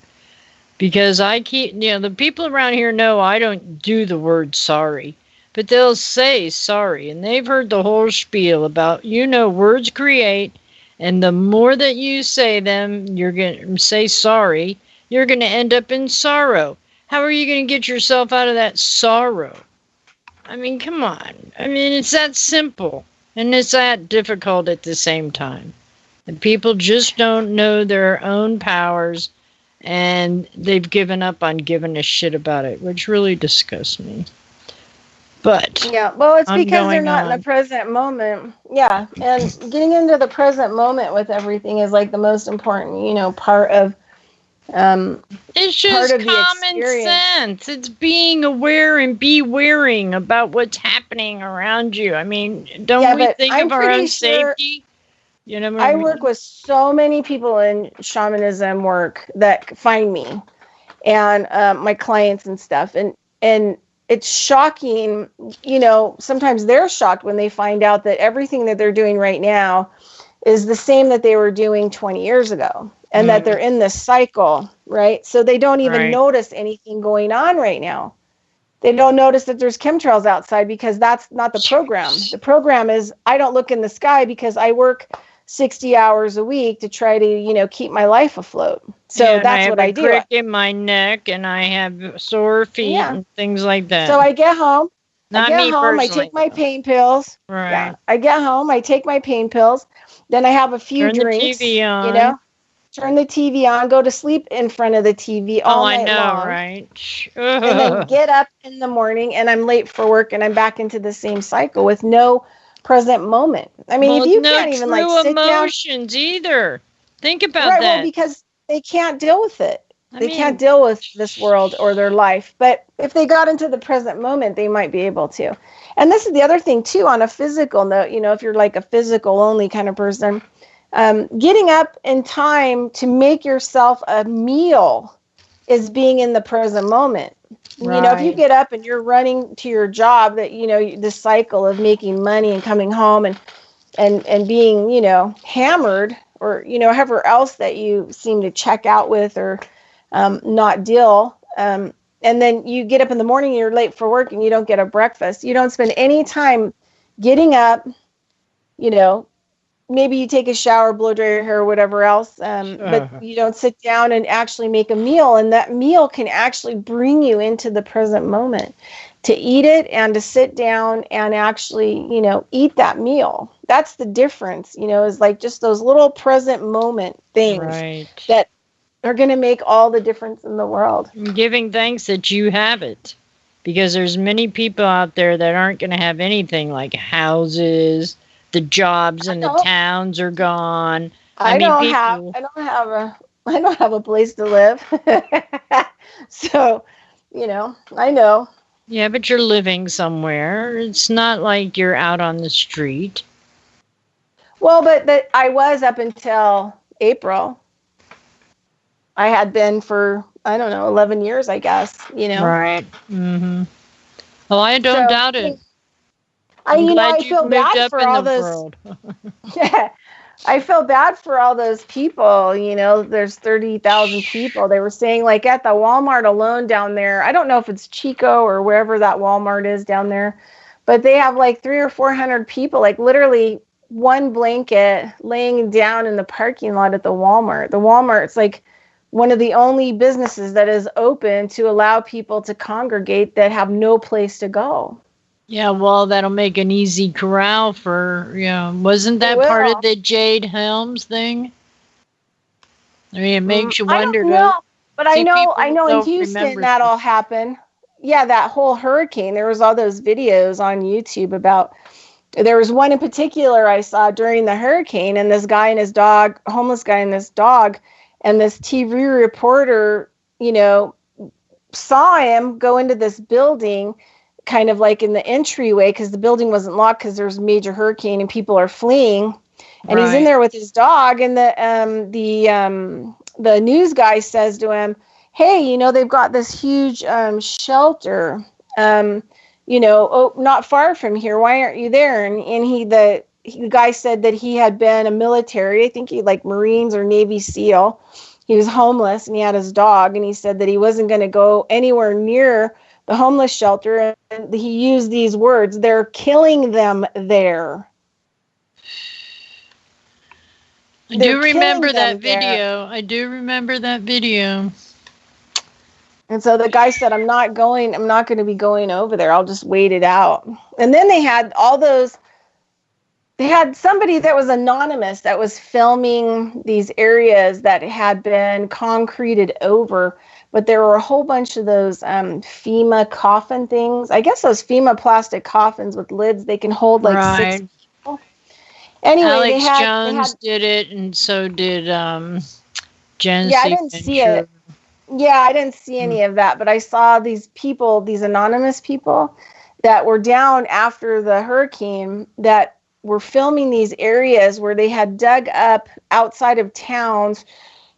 Because the people around here know I don't do the word sorry, but they'll say sorry. And they've heard the whole spiel about, words create. And the more that you say them, you're going to say sorry, you're going to end up in sorrow. How are you going to get yourself out of that sorrow? I mean, come on. I mean, it's that simple. And it's that difficult at the same time. And people just don't know their own powers, and they've given up on giving a shit about it, which really disgusts me. But yeah, well, it's because they're not in the present moment. Yeah, and getting into the present moment with everything is the most important, part of. It's just common sense. It's being aware and bewaring about what's happening around you. I mean, don't we think of our own safety? I work with so many people in shamanism work that find me, and my clients and stuff, and it's shocking. Sometimes they're shocked when they find out that everything that they're doing right now is the same that they were doing 20 years ago. and that they're in this cycle, right? So they don't even notice anything going on right now. They don't notice that there's chemtrails outside because that's not the program. The program is I don't look in the sky because I work 60 hours a week to try to, keep my life afloat. So that's what I do. I have a crick in my neck and I have sore feet and things like that. So I get home. Not I me get home, personally, I take my pain pills. Right. Yeah. I get home, I take my pain pills. Then I have a few drinks. Turn the TV on. Turn the TV on, go to sleep in front of the TV all night long. Right? And then get up in the morning and I'm late for work and I'm back into the same cycle with no present moment. I mean, if you can't even sit down. Emotions either. Think about that. Well, because they can't deal with it. They can't deal with this world or their life. But if they got into the present moment, they might be able to. And this is the other thing, too, on a physical note, if you're like a physical only kind of person, getting up in time to make yourself a meal is being in the present moment. Right. If you get up and you're running to your job, that, this cycle of making money and coming home and being, hammered or, however else that you seem to check out with or not deal. And then you get up in the morning, you're late for work and you don't get a breakfast. You don't spend any time getting up, maybe you take a shower, blow dry your hair or whatever else. But you don't sit down and actually make a meal. And that meal can actually bring you into the present moment to eat it and to sit down and actually, eat that meal. That's the difference, is like just those little present moment things that are going to make all the difference in the world. I'm giving thanks that you have it, because there's many people out there that aren't going to have anything like houses, the jobs and the towns are gone. I don't have a place to live. So, I know. Yeah, but you're living somewhere. It's not like you're out on the street. Well, but I was up until April. I had been for, 11 years, I guess, Right. Mm-hmm. Well, I don't doubt it. I feel bad for all those. Yeah, I feel bad for all those people. There's 30,000 people. They were saying like at the Walmart alone down there. I don't know if it's Chico or wherever that Walmart is down there, but they have like 300 or 400 people, like literally one blanket laying down in the parking lot at the Walmart. The Walmart's like one of the only businesses that is open to allow people to congregate that have no place to go. Yeah, well, that'll make an easy corral for, wasn't that part of the Jade Helms thing? I mean, it makes you wonder. But I know in Houston that all happened. Yeah, that whole hurricane, there was all those videos on YouTube about, there was one in particular I saw during the hurricane, and this guy and his dog, homeless guy and this dog, and this TV reporter, saw him go into this building kind of like in the entryway because the building wasn't locked because there's a major hurricane and people are fleeing. And he's in there with his dog, and the news guy says to him, "Hey, they've got this huge shelter, not far from here. Why aren't you there?" And the guy said that he had been a military, I think he like Marines or Navy SEAL. He was homeless and he had his dog, and he said that he wasn't going to go anywhere near the homeless shelter. And he used these words, "They're killing them there." I do remember that video. And so the guy said, I'm not going to be going over there. I'll just wait it out. And then they had somebody that was anonymous that was filming these areas that had been concreted over, but there were a whole bunch of those FEMA coffin things. I guess those FEMA plastic coffins with lids, they can hold like 6 people. Anyway, Alex Jones did it, and so did Jen. Yeah, I didn't see it. Yeah, I didn't see any of that, but I saw these people, these anonymous people that were down after the hurricane that were filming these areas where they had dug up outside of towns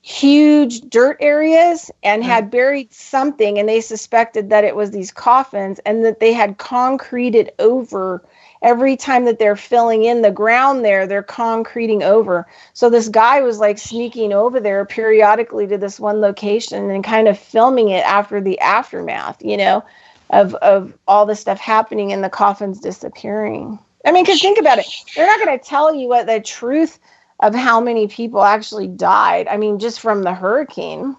huge dirt areas and had buried something, and they suspected that it was these coffins and that they had concreted over every time that they're filling in the ground there, they're concreting over. So this guy was like sneaking over there periodically to this one location and kind of filming it after the aftermath, you know, of all the stuff happening and the coffins disappearing. I mean, because think about it. They're not going to tell you what the truth of how many people actually died. I mean, just from the hurricane.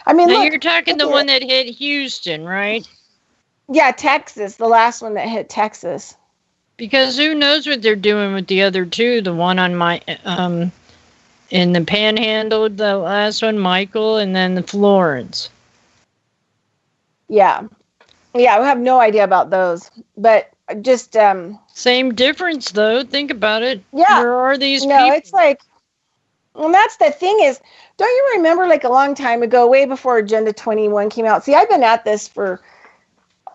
I mean, now look, you're talking the one that hit Houston, right? Yeah, Texas, the last one that hit Texas. Because who knows what they're doing with the other two? The one on my in the Panhandle, the last one, Michael, and then the Florence. Yeah, we have no idea about those, but just same difference though. Think about it. Yeah, where are these people? No, it's like, well, that's the thing is, don't you remember like a long time ago, way before Agenda 21 came out? See, I've been at this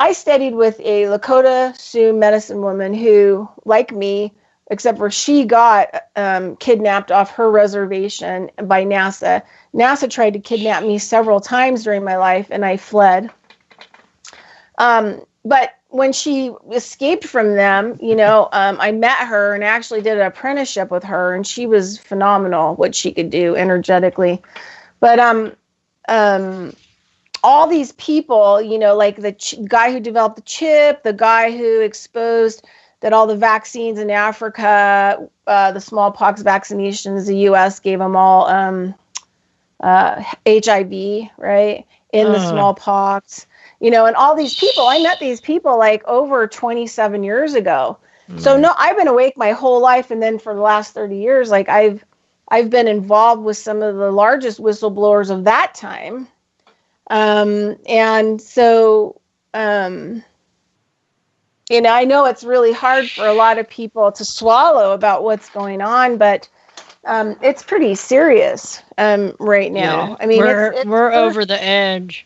I studied with a Lakota Sioux medicine woman who, like me, except for she got kidnapped off her reservation by NASA. NASA tried to kidnap me several times during my life, and I fled. But when she escaped from them, you know, I met her and actually did an apprenticeship with her, and she was phenomenal what she could do energetically. But all these people, you know, like the guy who developed the chip, the guy who exposed that all the vaccines in Africa, the smallpox vaccinations, the U.S. gave them all HIV, right, in the smallpox. You know, and all these people, I met these people like over 27 years ago. So no, I've been awake my whole life. And then for the last 30 years, like I've been involved with some of the largest whistleblowers of that time. And so, you know, I know it's really hard for a lot of people to swallow about what's going on, but it's pretty serious right now. Yeah. I mean, we're over the edge.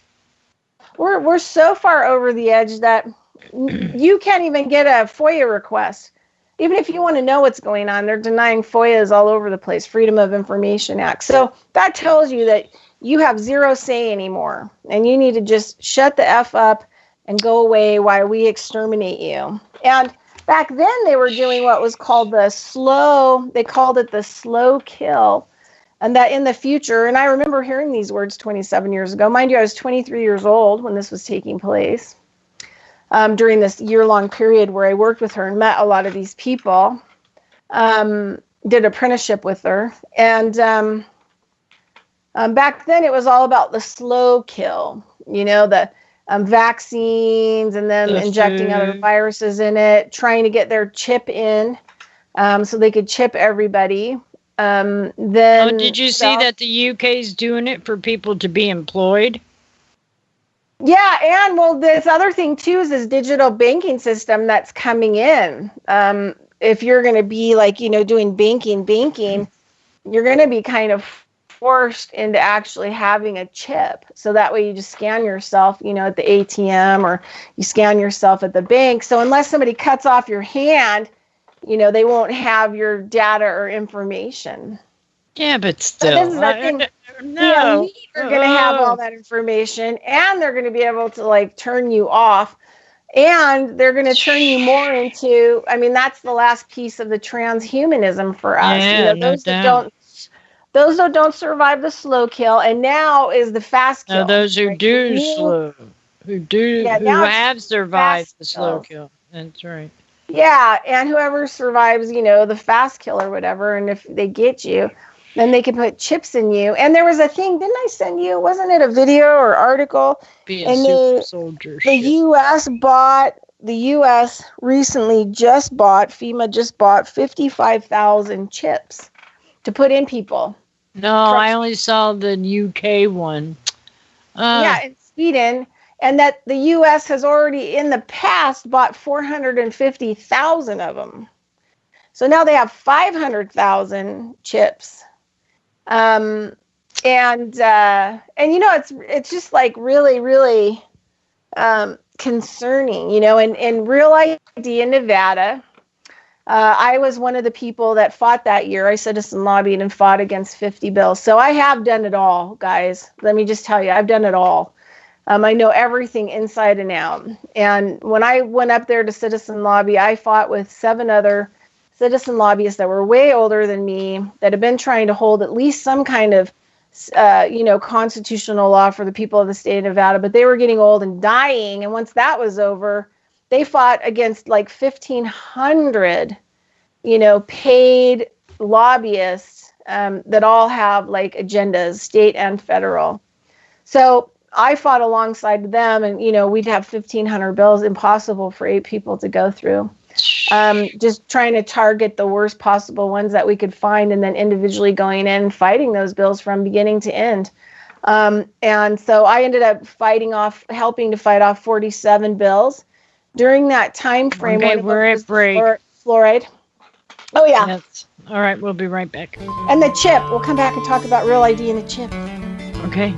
We're so far over the edge that you can't even get a FOIA request. Even if you want to know what's going on, they're denying FOIAs all over the place, Freedom of Information Act. So that tells you that you have zero say anymore, and you need to just shut the F up and go away while we exterminate you. And back then they were doing what was called they called it the slow kill. And that in the future, and I remember hearing these words 27 years ago. Mind you, I was 23 years old when this was taking place, during this year-long period where I worked with her and met a lot of these people, did apprenticeship with her. And back then it was all about the slow kill, you know, the vaccines and then injecting other viruses in it, trying to get their chip in so they could chip everybody. Then did you see that the UK is doing it for people to be employed? Yeah, and well, this other thing too is this digital banking system that's coming in. If you're going to be like, you know, doing banking, you're going to be kind of forced into actually having a chip. So that way you just scan yourself, you know, at the ATM, or you scan yourself at the bank. So unless somebody cuts off your hand, you know, they won't have your data or information. Yeah, but still. This is the thing. The elite are going to have all that information, and they're going to be able to, like, turn you off. And they're going to turn you more into, I mean, that's the last piece of the transhumanism for us. Yeah, you know, those that don't survive the slow kill, and now is the fast kill. No, those who do who have survived the slow kill. That's right. Yeah, and whoever survives, you know, the fast kill or whatever, and if they get you, then they can put chips in you. And there was a thing, didn't I send you? Wasn't it a video or article? Be a super soldier. The U.S. recently FEMA just bought 55,000 chips to put in people. No, I only saw the UK one. Yeah, in Sweden. And that the U.S. has already in the past bought 450,000 of them. So now they have 500,000 chips. And you know, it's just like really, really concerning, you know, in Real ID in Nevada. I was one of the people that fought that year. I citizen lobbied and fought against 50 bills. So I have done it all, guys. Let me just tell you, I've done it all. I know everything inside and out. And when I went up there to Citizen Lobby, I fought with 7 other citizen lobbyists that were way older than me that have been trying to hold at least some kind of, constitutional law for the people of the state of Nevada. But they were getting old and dying. And once that was over, they fought against like 1,500, paid lobbyists that all have like agendas, state and federal. So I fought alongside them, and, we'd have 1,500 bills, impossible for 8 people to go through. Just trying to target the worst possible ones that we could find, and then individually going in and fighting those bills from beginning to end. And so I ended up helping to fight off 47 bills. During that time frame, okay, we're at break. Fluoride. Oh, yeah. Yes. All right, we'll be right back. And the chip. We'll come back and talk about Real ID and the chip. Okay.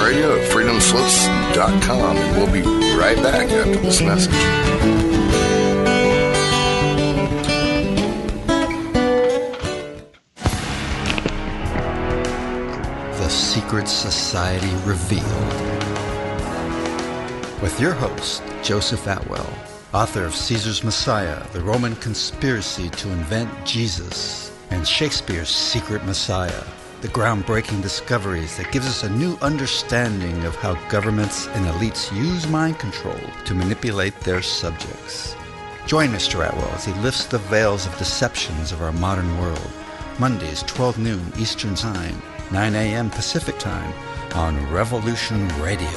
Radio at freedomslips.com, and we'll be right back after this message. The Secret Society Revealed. With your host, Joseph Atwell, author of Caesar's Messiah, The Roman Conspiracy to Invent Jesus, and Shakespeare's Secret Messiah, the groundbreaking discoveries that gives us a new understanding of how governments and elites use mind control to manipulate their subjects. Join Mr. Atwell as he lifts the veils of deceptions of our modern world. Mondays, 12 noon Eastern Time, 9 a.m. Pacific Time on Revolution Radio.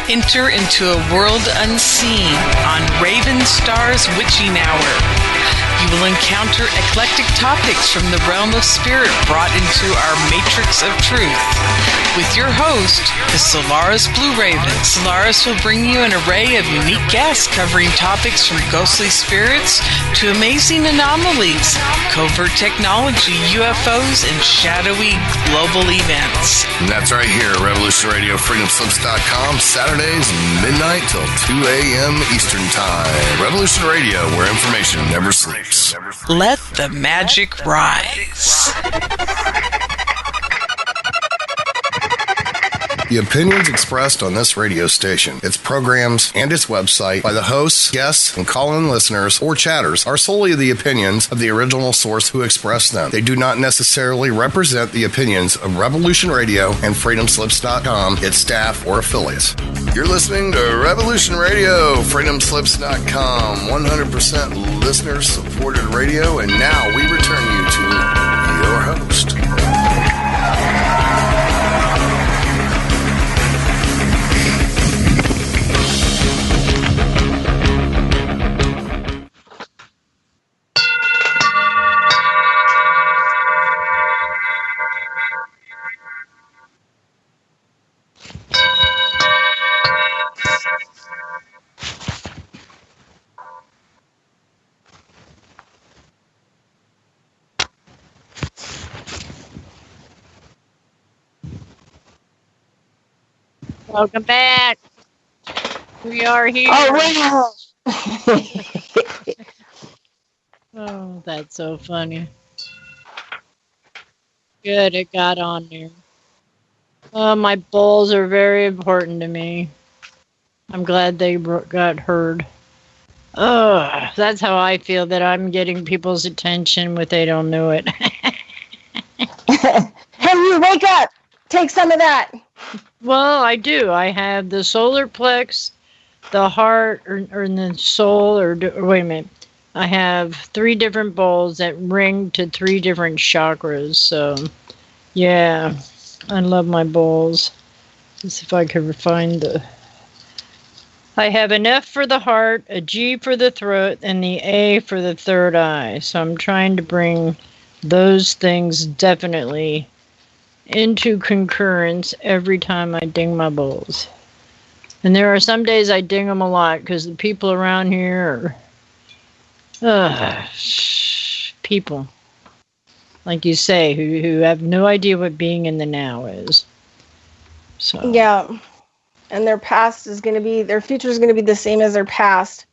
Enter into a world unseen on Raven Star's Witching Hour. You will encounter eclectic topics from the realm of spirit brought into our matrix of truth. With your host, the Solaris Blue Raven. Solaris will bring you an array of unique guests covering topics from ghostly spirits to amazing anomalies, covert technology, UFOs, and shadowy global events. And that's right here at Revolution Radio, freedomslips.com, Saturdays, midnight till 2 a.m. Eastern Time. Revolution Radio, where information never sleeps. Let the magic rise. The opinions expressed on this radio station, its programs, and its website by the hosts, guests, and call-in listeners or chatters are solely the opinions of the original source who expressed them. They do not necessarily represent the opinions of Revolution Radio and freedomslips.com, its staff, or affiliates. You're listening to Revolution Radio, freedomslips.com, 100% listener-supported radio, and now we return you to your host. Welcome back. We are here. Oh, wow. Oh, that's so funny. Good, it got on there. Oh, my bulls are very important to me. I'm glad they got heard. Oh, that's how I feel that I'm getting people's attention when they don't know it. Hey, you wake up. Take some of that. Well, I do. I have the solar plex, the heart, or the soul, or wait a minute. I have 3 different bowls that ring to 3 different chakras. So, yeah, I love my bowls. Let's see if I can find the... I have an F for the heart, a G for the throat, and the A for the third eye. So I'm trying to bring those things definitely into concurrence every time I ding my bowls. And there are some days I ding them a lot because the people around here are people, like you say, who have no idea what being in the now is. So yeah, and their past is going to be, their future is going to be the same as their past.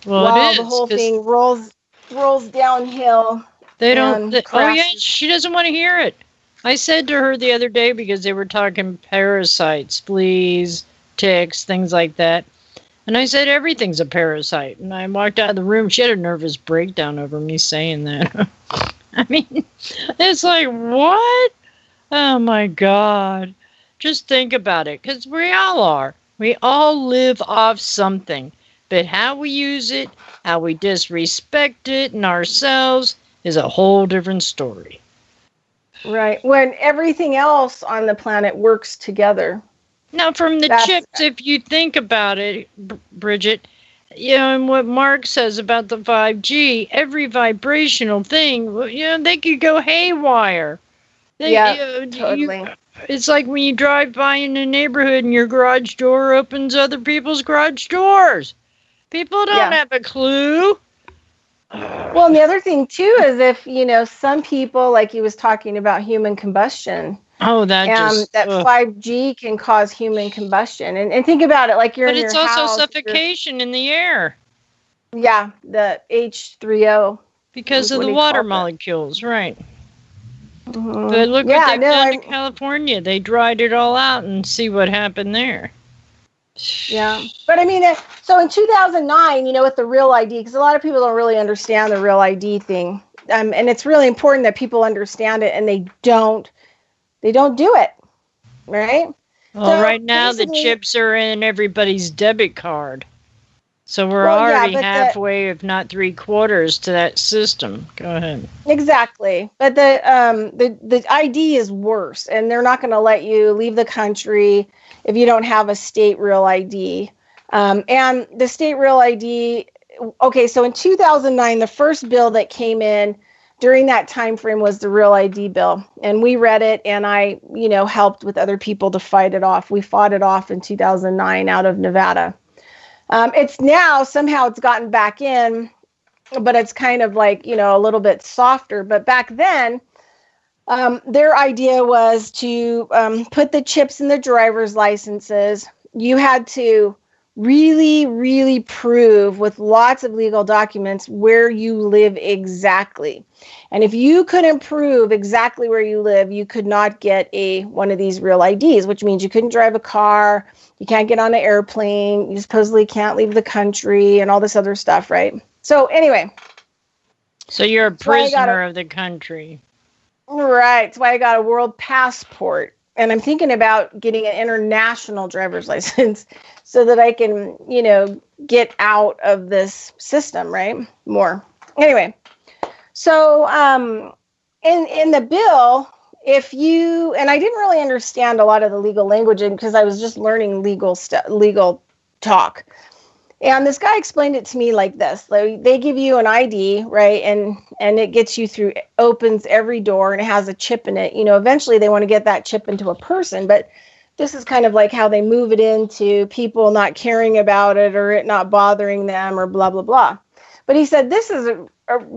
Well, while it is, the whole thing rolls downhill. They don't. Oh yeah, she doesn't want to hear it. I said to her the other day, because they were talking parasites, fleas, ticks, things like that. And I said, everything's a parasite. And I walked out of the room. She had a nervous breakdown over me saying that. I mean, it's like, what? Oh, my God. Just think about it, because we all are. We all live off something. But how we use it, how we disrespect it and ourselves is a whole different story. Right. When everything else on the planet works together. Now, from the chips, if you think about it, Bridgette, and what Mark says about the 5G, every vibrational thing, they could go haywire. Totally. It's like when you drive by in a neighborhood and your garage door opens other people's garage doors. People don't have a clue. Well, and the other thing, too, is if, some people, like he was talking about human combustion. Oh, that 5G can cause human combustion. And think about it, like you're in your house. But it's also suffocation in the air. Yeah, the H3O. Because of the water molecules, right. Mm-hmm. But look what they've done in California. They dried it all out and see what happened there. Yeah. But I mean, so in 2009, with the Real ID, because a lot of people don't really understand the Real ID thing. And it's really important that people understand it, and they don't do it. Right? Well, so right now the chips are in everybody's debit card. So we're already halfway, if not 3/4 to that system. Go ahead. Exactly. But the ID is worse, and they're not going to let you leave the country if you don't have a state Real ID. And the state Real ID, okay, so in 2009, the first bill that came in during that time frame was the Real ID bill. And we read it, and I, helped with other people to fight it off. We fought it off in 2009 out of Nevada. It's now, somehow it's gotten back in, but it's kind of like, a little bit softer. But back then, their idea was to put the chips in the driver's licenses. You had to really, really prove with lots of legal documents where you live exactly. And if you couldn't prove exactly where you live, you could not get one of these Real IDs, which means you couldn't drive a car, you can't get on an airplane, you supposedly can't leave the country, and all this other stuff, right? So anyway. So you're a prisoner of the country. Right. That's why I got a world passport. And I'm thinking about getting an international driver's license so that I can, get out of this system, right? More. Anyway, so in the bill, and I didn't really understand a lot of the legal language because I was just learning legal talk. And this guy explained it to me like this. Like, they give you an ID, right? And it gets you through, opens every door, and it has a chip in it. Eventually they want to get that chip into a person, but this is kind of like how they move it into people not caring about it or it not bothering them or blah, blah, blah. But he said this is the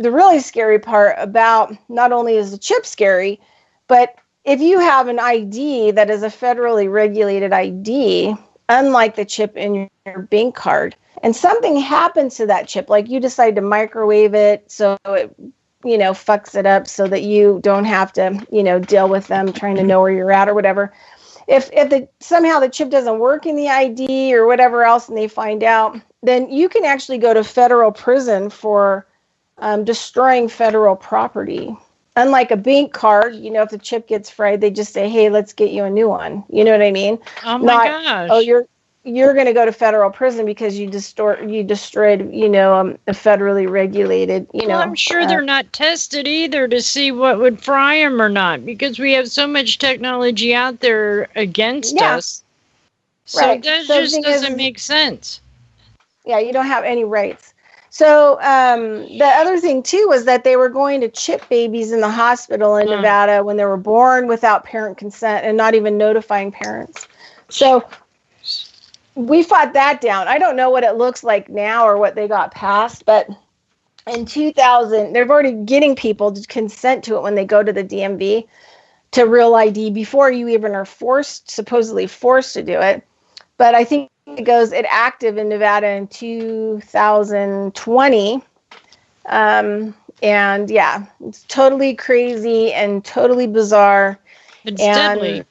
really scary part about, not only is the chip scary, but if you have an ID that is a federally regulated ID, unlike the chip in your bank card, and something happens to that chip, like you decide to microwave it so it, fucks it up so that you don't have to, deal with them trying to know where you're at or whatever. If somehow the chip doesn't work in the ID or whatever else and they find out, then you can actually go to federal prison for destroying federal property. Unlike a bank card, if the chip gets fried, they just say, hey, let's get you a new one. You know what I mean? Oh, my gosh. Oh, you're going to go to federal prison because you destroyed, a federally regulated, Well, I'm sure they're not tested either to see what would fry them or not, because we have so much technology out there against us. So right. that So just doesn't make sense. Yeah, you don't have any rights. So the other thing, too, was that they were going to chip babies in the hospital in Nevada when they were born without parent consent and not even notifying parents. So we fought that down. I don't know what it looks like now or what they got passed, but in 2000, they're already getting people to consent to it when they go to the DMV to Real ID before you even are supposedly forced to do it. But I think it active in Nevada in 2020. And yeah, it's totally crazy and totally bizarre. It's deadly.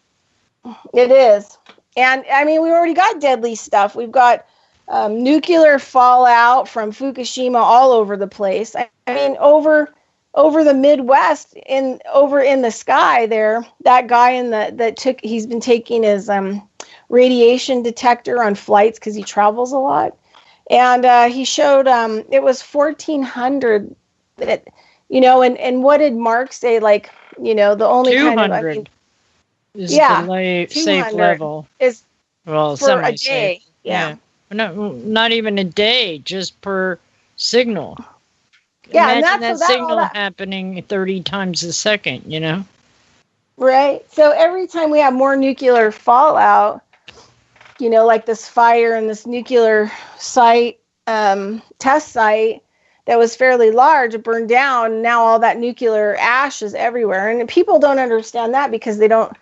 It is. And I mean, we already got deadly stuff. We've got nuclear fallout from Fukushima all over the place. I mean, over the Midwest, over in the sky there, that guy he's been taking his radiation detector on flights because he travels a lot. And he showed it was 1,400 that, and what did Mark say? Like, the only 200 is the safe level. Is for a day. Yeah. No, not even a day, just per signal. Yeah, Imagine that signal happening 30 times a second, Right. So every time we have more nuclear fallout, like this fire in this nuclear site, test site that was fairly large, it burned down. Now all that nuclear ash is everywhere. And people don't understand that because they don't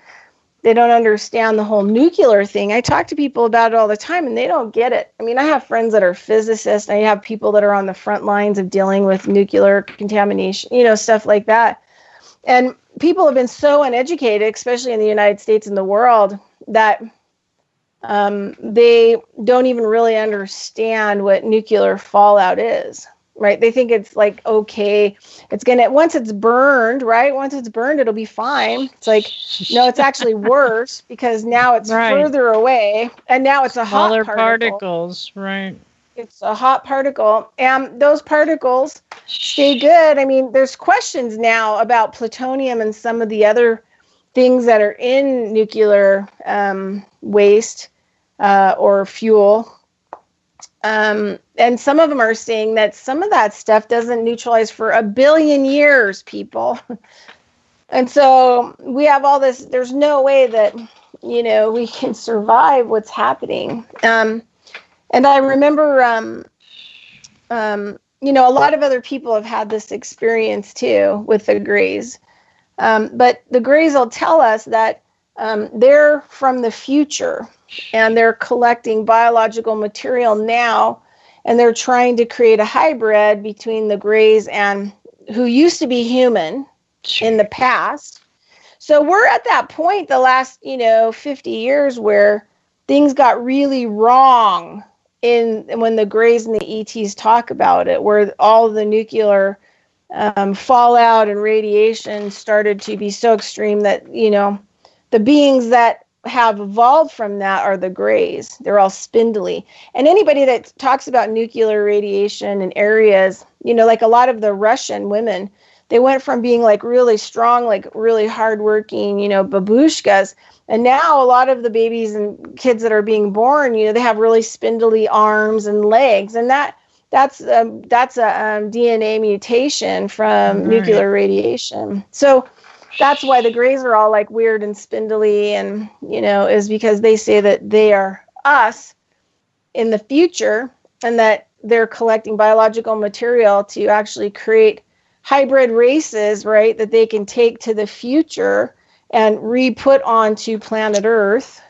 understand the whole nuclear thing. I talk to people about it all the time and they don't get it. I mean, I have friends that are physicists. And I have people that are on the front lines of dealing with nuclear contamination, stuff like that. And people have been so uneducated, especially in the United States and the world, that they don't even really understand what nuclear fallout is. Right. They think it's like, okay, once it's burned, right? Once it's burned, it'll be fine. It's like, no, it's actually worse because now it's further away and now it's a hot particles, right? It's a hot particle and those particles stay good. I mean, there's questions now about plutonium and some of the other things that are in nuclear waste or fuel. And some of them are saying that some of that stuff doesn't neutralize for 1 billion years, people. And so we have all this, there's no way that, we can survive what's happening. And I remember, a lot of other people have had this experience too with the Greys. But the Greys will tell us that they're from the future. And they're collecting biological material now, and they're trying to create a hybrid between the Greys and who used to be human in the past. So we're at that point the last, 50 years where things got really wrong when the Greys and the ETs talk about it, where all the nuclear fallout and radiation started to be so extreme that, the beings that have evolved from that are the Greys. They're all spindly. And anybody that talks about nuclear radiation in areas, like a lot of the Russian women, they went from being like really strong, like really hardworking, babushkas. And now a lot of the babies and kids that are being born, they have really spindly arms and legs. And that's a DNA mutation from nuclear radiation. So that's why the Greys are all like weird and spindly and, is because they say that they are us in the future and that they're collecting biological material to actually create hybrid races, right, that they can take to the future and re-put onto planet Earth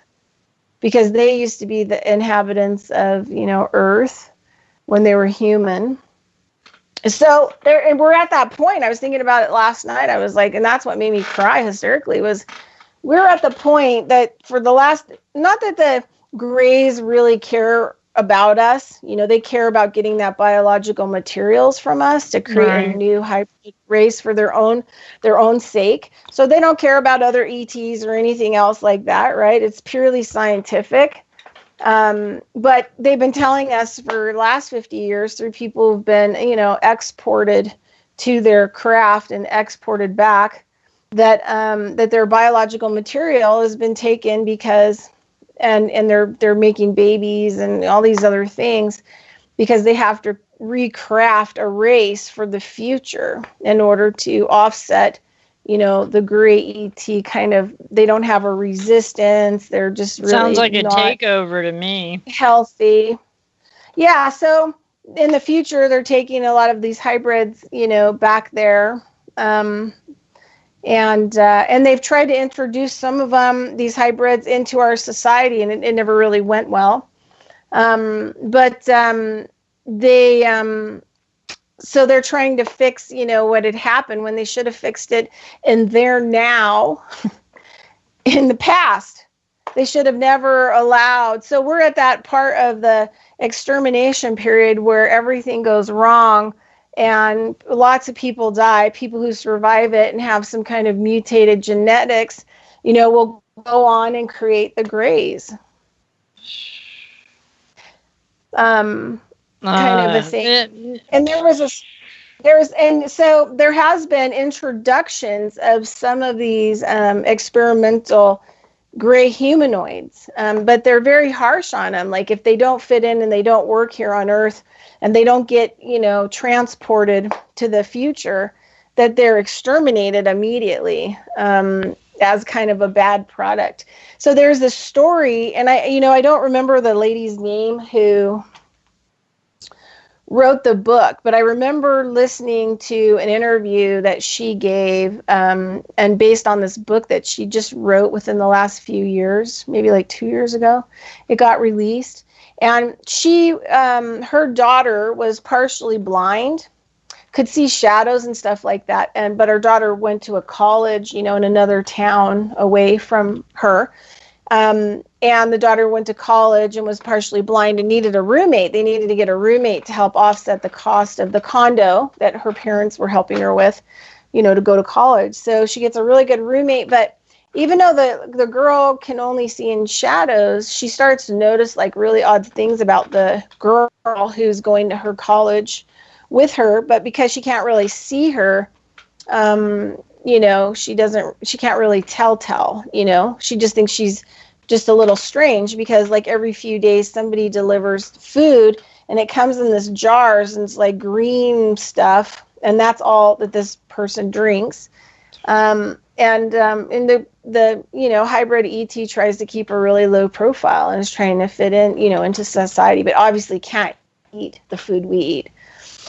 because they used to be the inhabitants of, Earth when they were human. So and we're at that point. I was thinking about it last night. I was like, and that's what made me cry hysterically was we're at the point that for the last, not that the Greys really care about us, they care about getting that biological materials from us to create a new hybrid race for their own sake. So they don't care about other ETs or anything else like that, right? It's purely scientific. But they've been telling us for the last 50 years through people who've been, exported to their craft and exported back that that their biological material has been taken because, and they're making babies and all these other things because they have to recraft a race for the future in order to offset, the gray ET kind of, they don't have a resistance. They're just really sounds like a takeover to me. Healthy. Yeah. So in the future, they're taking a lot of these hybrids, back there. And they've tried to introduce some of these hybrids into our society, and it never really went well. So they're trying to fix, what had happened when they should have fixed it in their now. In the past, they should have never allowed. So we're at that part of the extermination period where everything goes wrong and lots of people die. People who survive it and have some kind of mutated genetics, will go on and create the grays. Kind of a thing. And so there has been introductions of some of these experimental gray humanoids, but they're very harsh on them. Like if they don't fit in and they don't work here on Earth and they don't get, transported to the future, that they're exterminated immediately as kind of a bad product. So there's this story, and I don't remember the lady's name who wrote the book, but I remember listening to an interview that she gave, and based on this book that she just wrote within the last few years, maybe like 2 years ago, it got released. And she, her daughter was partially blind, could see shadows and stuff like that. But her daughter went to a college, in another town away from her. And the daughter went to college and was partially blind and needed a roommate. They needed to get a roommate to help offset the cost of the condo that her parents were helping her with, to go to college. So she gets a really good roommate. But even though the girl can only see in shadows, she starts to notice like really odd things about the girl who's going to her college with her. But because she can't really see her, she can't really tell, she just thinks she's just a little strange because like every few days somebody delivers food and it comes in this jars and it's like green stuff. And that's all that this person drinks. In the hybrid ET tries to keep a really low profile and is trying to fit in, into society, but obviously can't eat the food we eat.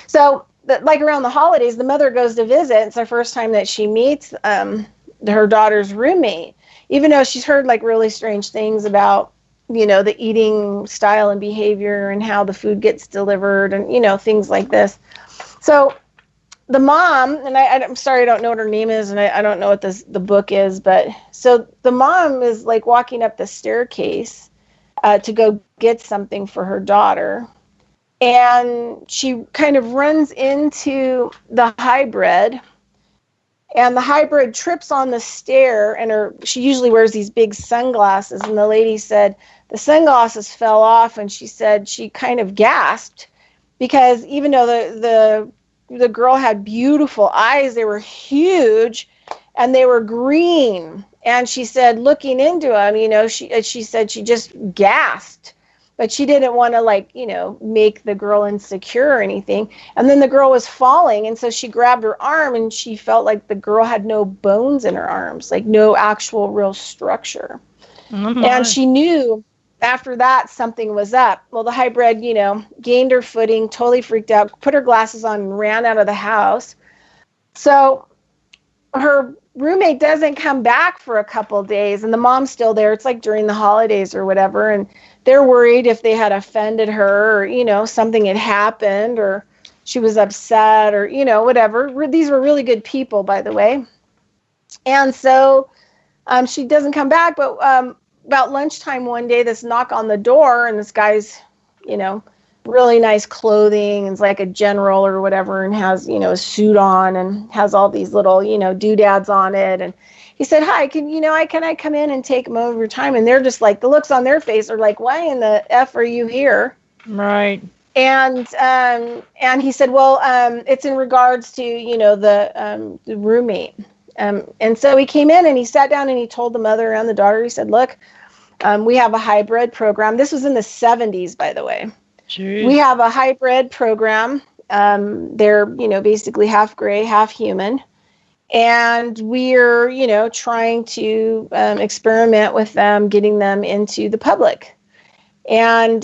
So like around the holidays, the mother goes to visit. It's the first time that she meets her daughter's roommate, even though she's heard like really strange things about, the eating style and behavior and how the food gets delivered and, things like this. So the mom, and I'm sorry, I don't know what her name is, and I don't know what the book is, but so the mom is like walking up the staircase to go get something for her daughter. And she kind of runs into the hybrid, and the hybrid trips on the stair, and she usually wears these big sunglasses, and the lady said the sunglasses fell off, and she said she kind of gasped because even though the girl had beautiful eyes, they were huge and they were green, and she said looking into them, she said she just gasped. But she didn't want to make the girl insecure or anything. And then the girl was falling. And so she grabbed her arm and she felt like the girl had no bones in her arms, like no actual real structure. Mm-hmm. And she knew after that something was up. Well, the hybrid, gained her footing, totally freaked out, put her glasses on and ran out of the house. So her roommate doesn't come back for a couple of days and the mom's still there. It's like during the holidays or whatever. And they're worried if they had offended her or, something had happened or she was upset or, whatever. These were really good people, by the way. And so she doesn't come back. But about lunchtime one day, this knock on the door and this guy's, really nice clothing. It's like a general or whatever and has, a suit on and has all these little, doodads on it. And he said, hi, can I come in and take a moment of your time? And they're just like, the looks on their face are like, why in the F are you here? Right. And he said, well, it's in regards to, the roommate. And so he came in and he sat down and he told the mother and the daughter, he said, look, we have a hybrid program. This was in the 70s, by the way. Jeez. We have a hybrid program. They're, basically half gray, half human. And we're, trying to experiment with them, getting them into the public. And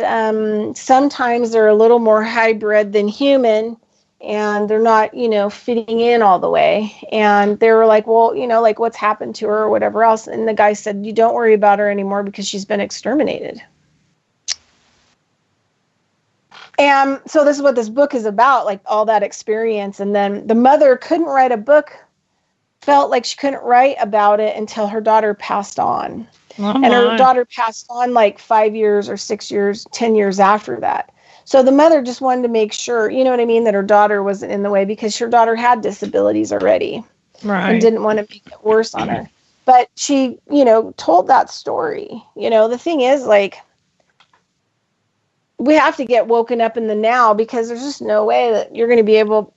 sometimes they're a little more hybrid than human, and they're not, fitting in all the way. And they were like, well, like what's happened to her or whatever else. And the guy said, you don't worry about her anymore because she's been exterminated. And so this is what this book is about, like all that experience. And then the mother couldn't write a book, felt like she couldn't write about it until her daughter passed on. And her daughter passed on like 5 years or 6 years, 10 years after that. So the mother just wanted to make sure, that her daughter wasn't in the way, because her daughter had disabilities already. Right. And didn't want to make it worse on her. But she, told that story. The thing is, like, we have to get woken up in the now, because there's just no way that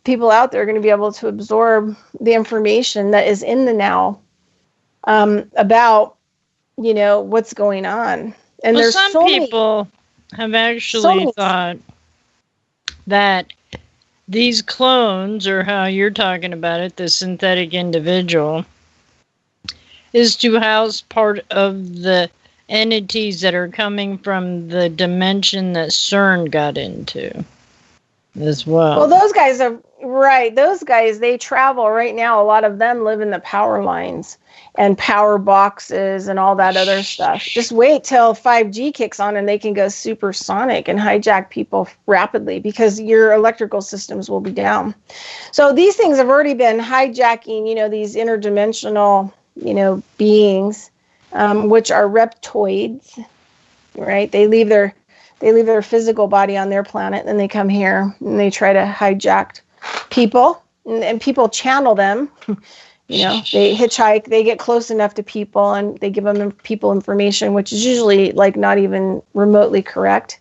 people out there are going to be able to absorb the information that is in the now about, what's going on. And well, there's some so people have actually thought that these clones, or how you're talking about it, the synthetic individual, is to house part of the entities that are coming from the dimension that CERN got into as well. Well, those guys are right. Those guys, they travel right now. A lot of them live in the power lines and power boxes and all that other stuff. Just wait till 5G kicks on and they can go supersonic and hijack people rapidly, because your electrical systems will be down. So these things have already been hijacking, these interdimensional, beings, which are reptoids, right? They leave their physical body on their planet, and they come here and they try to hijack people, and people channel them. They hitchhike, they get close enough to people, and they give people information, which is usually like not even remotely correct.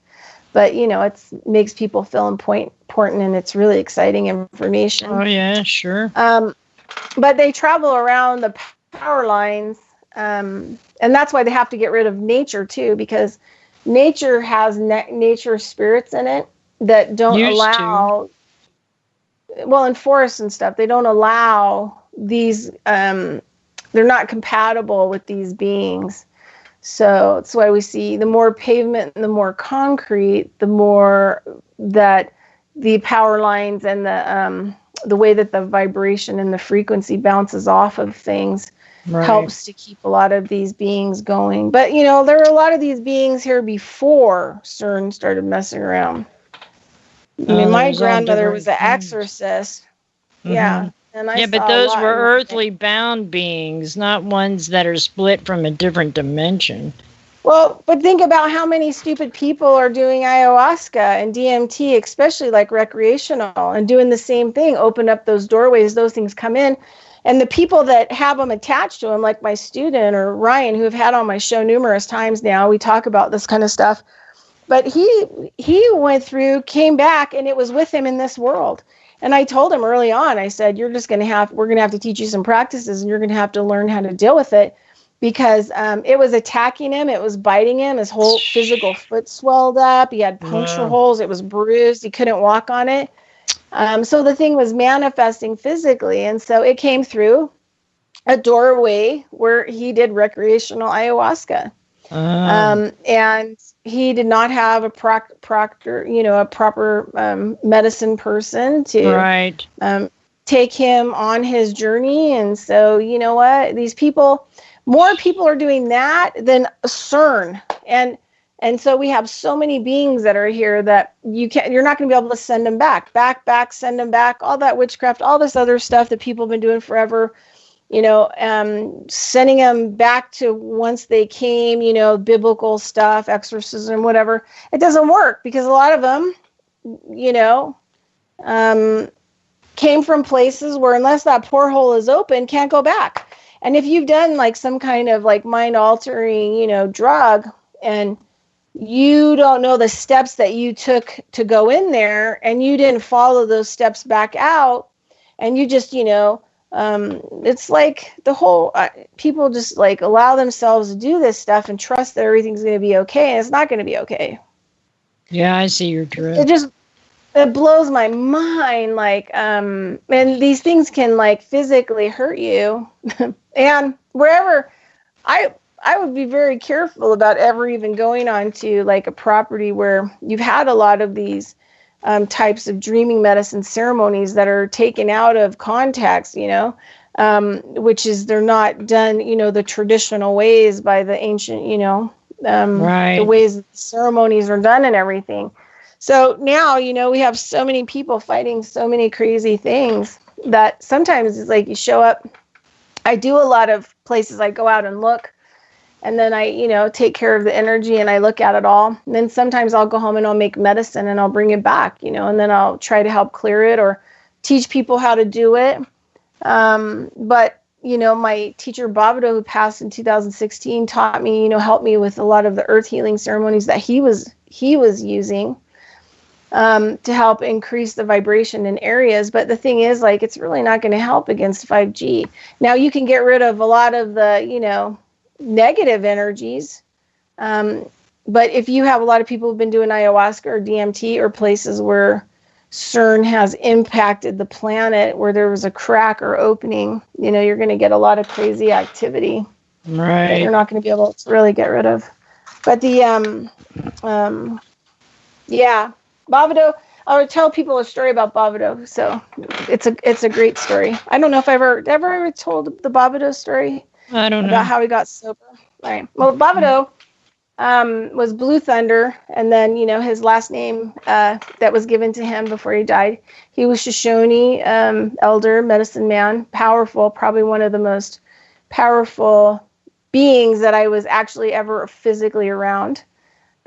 But, it makes people feel important, and it's really exciting information. Oh, yeah, sure. But they travel around the power lines, and that's why they have to get rid of nature, too, because nature has nature spirits in it that don't allow... Well, in forests and stuff, they don't allow these, they're not compatible with these beings. So that's why we see the more pavement and the more concrete, the more that the power lines and the way that the vibration and the frequency bounces off of things helps to keep a lot of these beings going. But, there were a lot of these beings here before CERN started messing around. I mean, my grandmother was an exorcist. Mm-hmm. Yeah. And but those were earthly bound beings, not ones that are split from a different dimension. Well, but think about how many stupid people are doing ayahuasca and DMT, especially like recreational, and doing the same thing. Open up those doorways, those things come in. And the people that have them attached to them, like my student or Ryan, who have had on my show numerous times now, we talk about this kind of stuff. But he went through, came back, and it was with him in this world. And I told him early on, I said, we're going to have to teach you some practices, and you're going to have to learn how to deal with it, because it was attacking him. It was biting him. His whole physical foot swelled up. He had puncture holes. It was bruised. He couldn't walk on it. So the thing was manifesting physically. And so it came through a doorway where he did recreational ayahuasca. And he did not have a proctor, a proper medicine person to take him on his journey. And so, you know what? These people, more people are doing that than CERN. And so we have so many beings that are here that you're not going to be able to send them back, send them back, all that witchcraft, all this other stuff that people have been doing forever. Sending them back to once they came, biblical stuff, exorcism, whatever. It doesn't work, because a lot of them, came from places where, unless that porthole is open, can't go back. And if you've done like some kind of like mind altering, drug, and you don't know the steps that you took to go in there, and you didn't follow those steps back out, and you just, it's like the whole, people just like allow themselves to do this stuff and trust that everything's going to be okay, and it's not going to be okay. Yeah, I see your drift. It blows my mind, like, and these things can like physically hurt you. And wherever, I would be very careful about ever even going onto like a property where you've had a lot of these types of dreaming medicine ceremonies that are taken out of context, which is they're not done, the traditional ways by the ancient, right. The ways that the ceremonies are done and everything. So now, we have so many people fighting so many crazy things that sometimes it's like you show up. I do a lot of places I go out and look, and then I, take care of the energy and I look at it all. And then sometimes I'll go home and I'll make medicine and I'll bring it back, and then I'll try to help clear it or teach people how to do it. But, my teacher Bavado, who passed in 2016, taught me, helped me with a lot of the earth healing ceremonies that he was using. To help increase the vibration in areas. But the thing is, like, it's really not going to help against 5G. Now, you can get rid of a lot of the, negative energies. But if you have a lot of people who've been doing ayahuasca or DMT or places where CERN has impacted the planet, where there was a crack or opening, you're going to get a lot of crazy activity. Right. That you're not going to be able to really get rid of. But the, yeah. Bavado, I would tell people a story about Bavado. So it's a great story. I don't know if I ever told the Bavado story. I don't know. About how he got sober. All right. Well, Bavado was Blue Thunder, and then, his last name that was given to him before he died. He was Shoshone, elder, medicine man, powerful, probably one of the most powerful beings that I was actually ever physically around.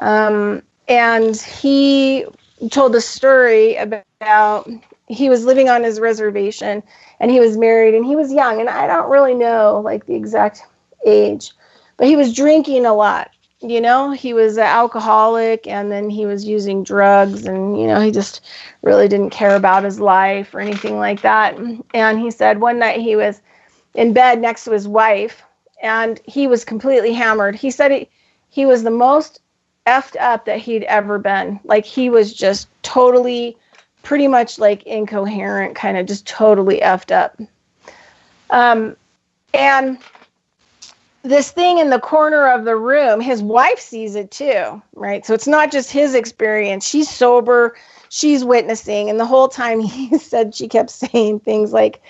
And he told a story about he was living on his reservation and he was married and he was young, and I don't really know like the exact age, but he was drinking a lot. He was an alcoholic, and then he was using drugs, and he just really didn't care about his life or anything like that. And he said one night he was in bed next to his wife and he was completely hammered. He said he was the most effed up that he'd ever been. Like, he was just totally, pretty much like incoherent, kind of just totally effed up. And this thing in the corner of the room, his wife sees it too, right? So it's not just his experience. She's sober, she's witnessing, and the whole time he said, she kept saying things like,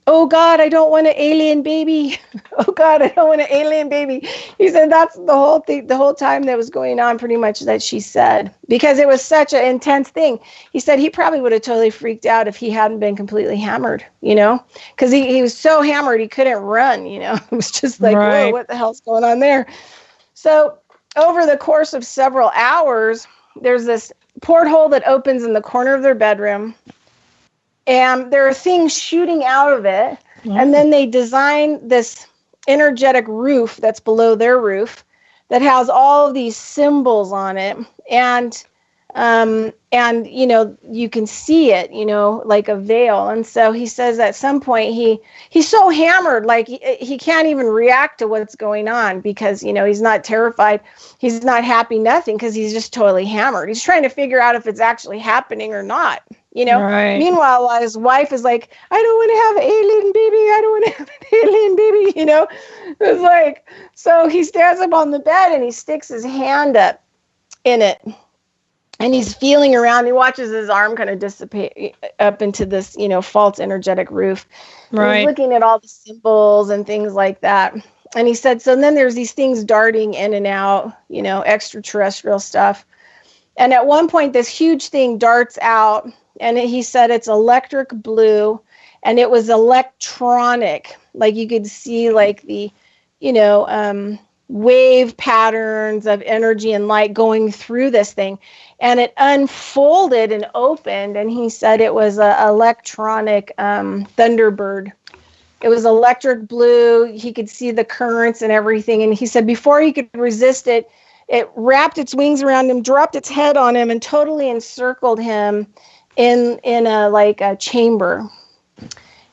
oh God, I don't want an alien baby. Oh God, I don't want an alien baby. He said that's the whole thing, the whole time that was going on, pretty much, that she said, because it was such an intense thing. He said he probably would have totally freaked out if he hadn't been completely hammered, because he was so hammered he couldn't run, It was just like, right. Whoa, what the hell's going on there? So over the course of several hours, there's this porthole that opens in the corner of their bedroom. And there are things shooting out of it. Mm. And then they design this energetic roof that's below their roof that has all of these symbols on it. And you can see it, like a veil. And so he says at some point he's so hammered, like he can't even react to what's going on because, he's not terrified. He's not happy, nothing, because he's just totally hammered. He's trying to figure out if it's actually happening or not. Right. Meanwhile, his wife is like, I don't want to have an alien baby. I don't want to have an alien baby. It's like, so he stands up on the bed and he sticks his hand up in it and he's feeling around. He watches his arm kind of dissipate up into this, false energetic roof. Right. He's looking at all the symbols and things like that. And he said, so then there's these things darting in and out, extraterrestrial stuff. And at one point, this huge thing darts out. And he said it's electric blue, and it was electronic. Like you could see like the, wave patterns of energy and light going through this thing. And it unfolded and opened, and he said it was an electronic Thunderbird. It was electric blue. He could see the currents and everything. And he said before he could resist it, it wrapped its wings around him, dropped its head on him, and totally encircled him in a chamber.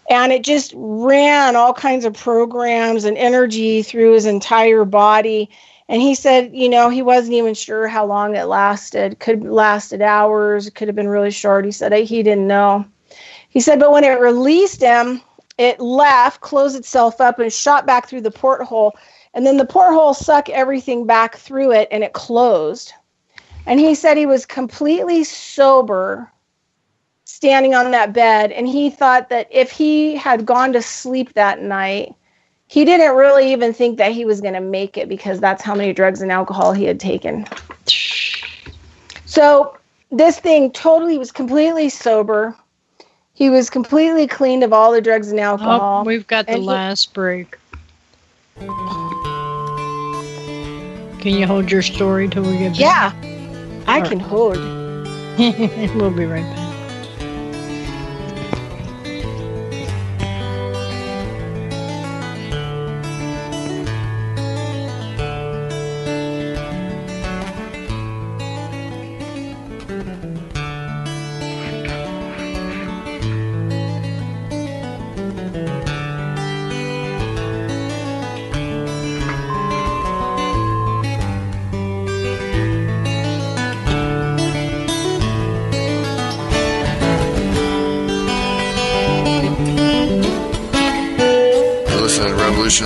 And it just ran all kinds of programs and energy through his entire body. And he said, he wasn't even sure how long it lasted. Could have lasted hours. It could have been really short. He said he didn't know. He said, but when it released him, it left, closed itself up, and shot back through the porthole. And then the porthole sucked everything back through it, and it closed. And he said he was completely sober, standing on that bed, and he thought that if he had gone to sleep that night, he didn't really even think that he was going to make it because that's how many drugs and alcohol he had taken. So this thing totally was completely sober. He was completely cleaned of all the drugs and alcohol. Oh, we've got the last break. Can you hold your story till we get back? Yeah, I can hold. We'll be right back.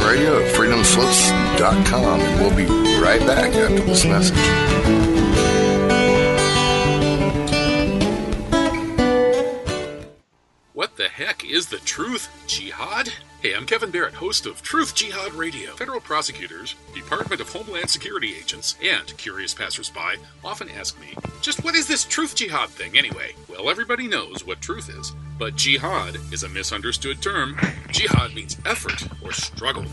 Radio at freedomslips.com, and we'll be right back after this message. What the heck is the truth, Jihad? Hey, I'm Kevin Barrett, host of Truth Jihad Radio. Federal prosecutors, Department of Homeland Security agents, and curious passersby often ask me, just what is this truth jihad thing anyway? Well, everybody knows what truth is, but jihad is a misunderstood term. Jihad means effort or struggle.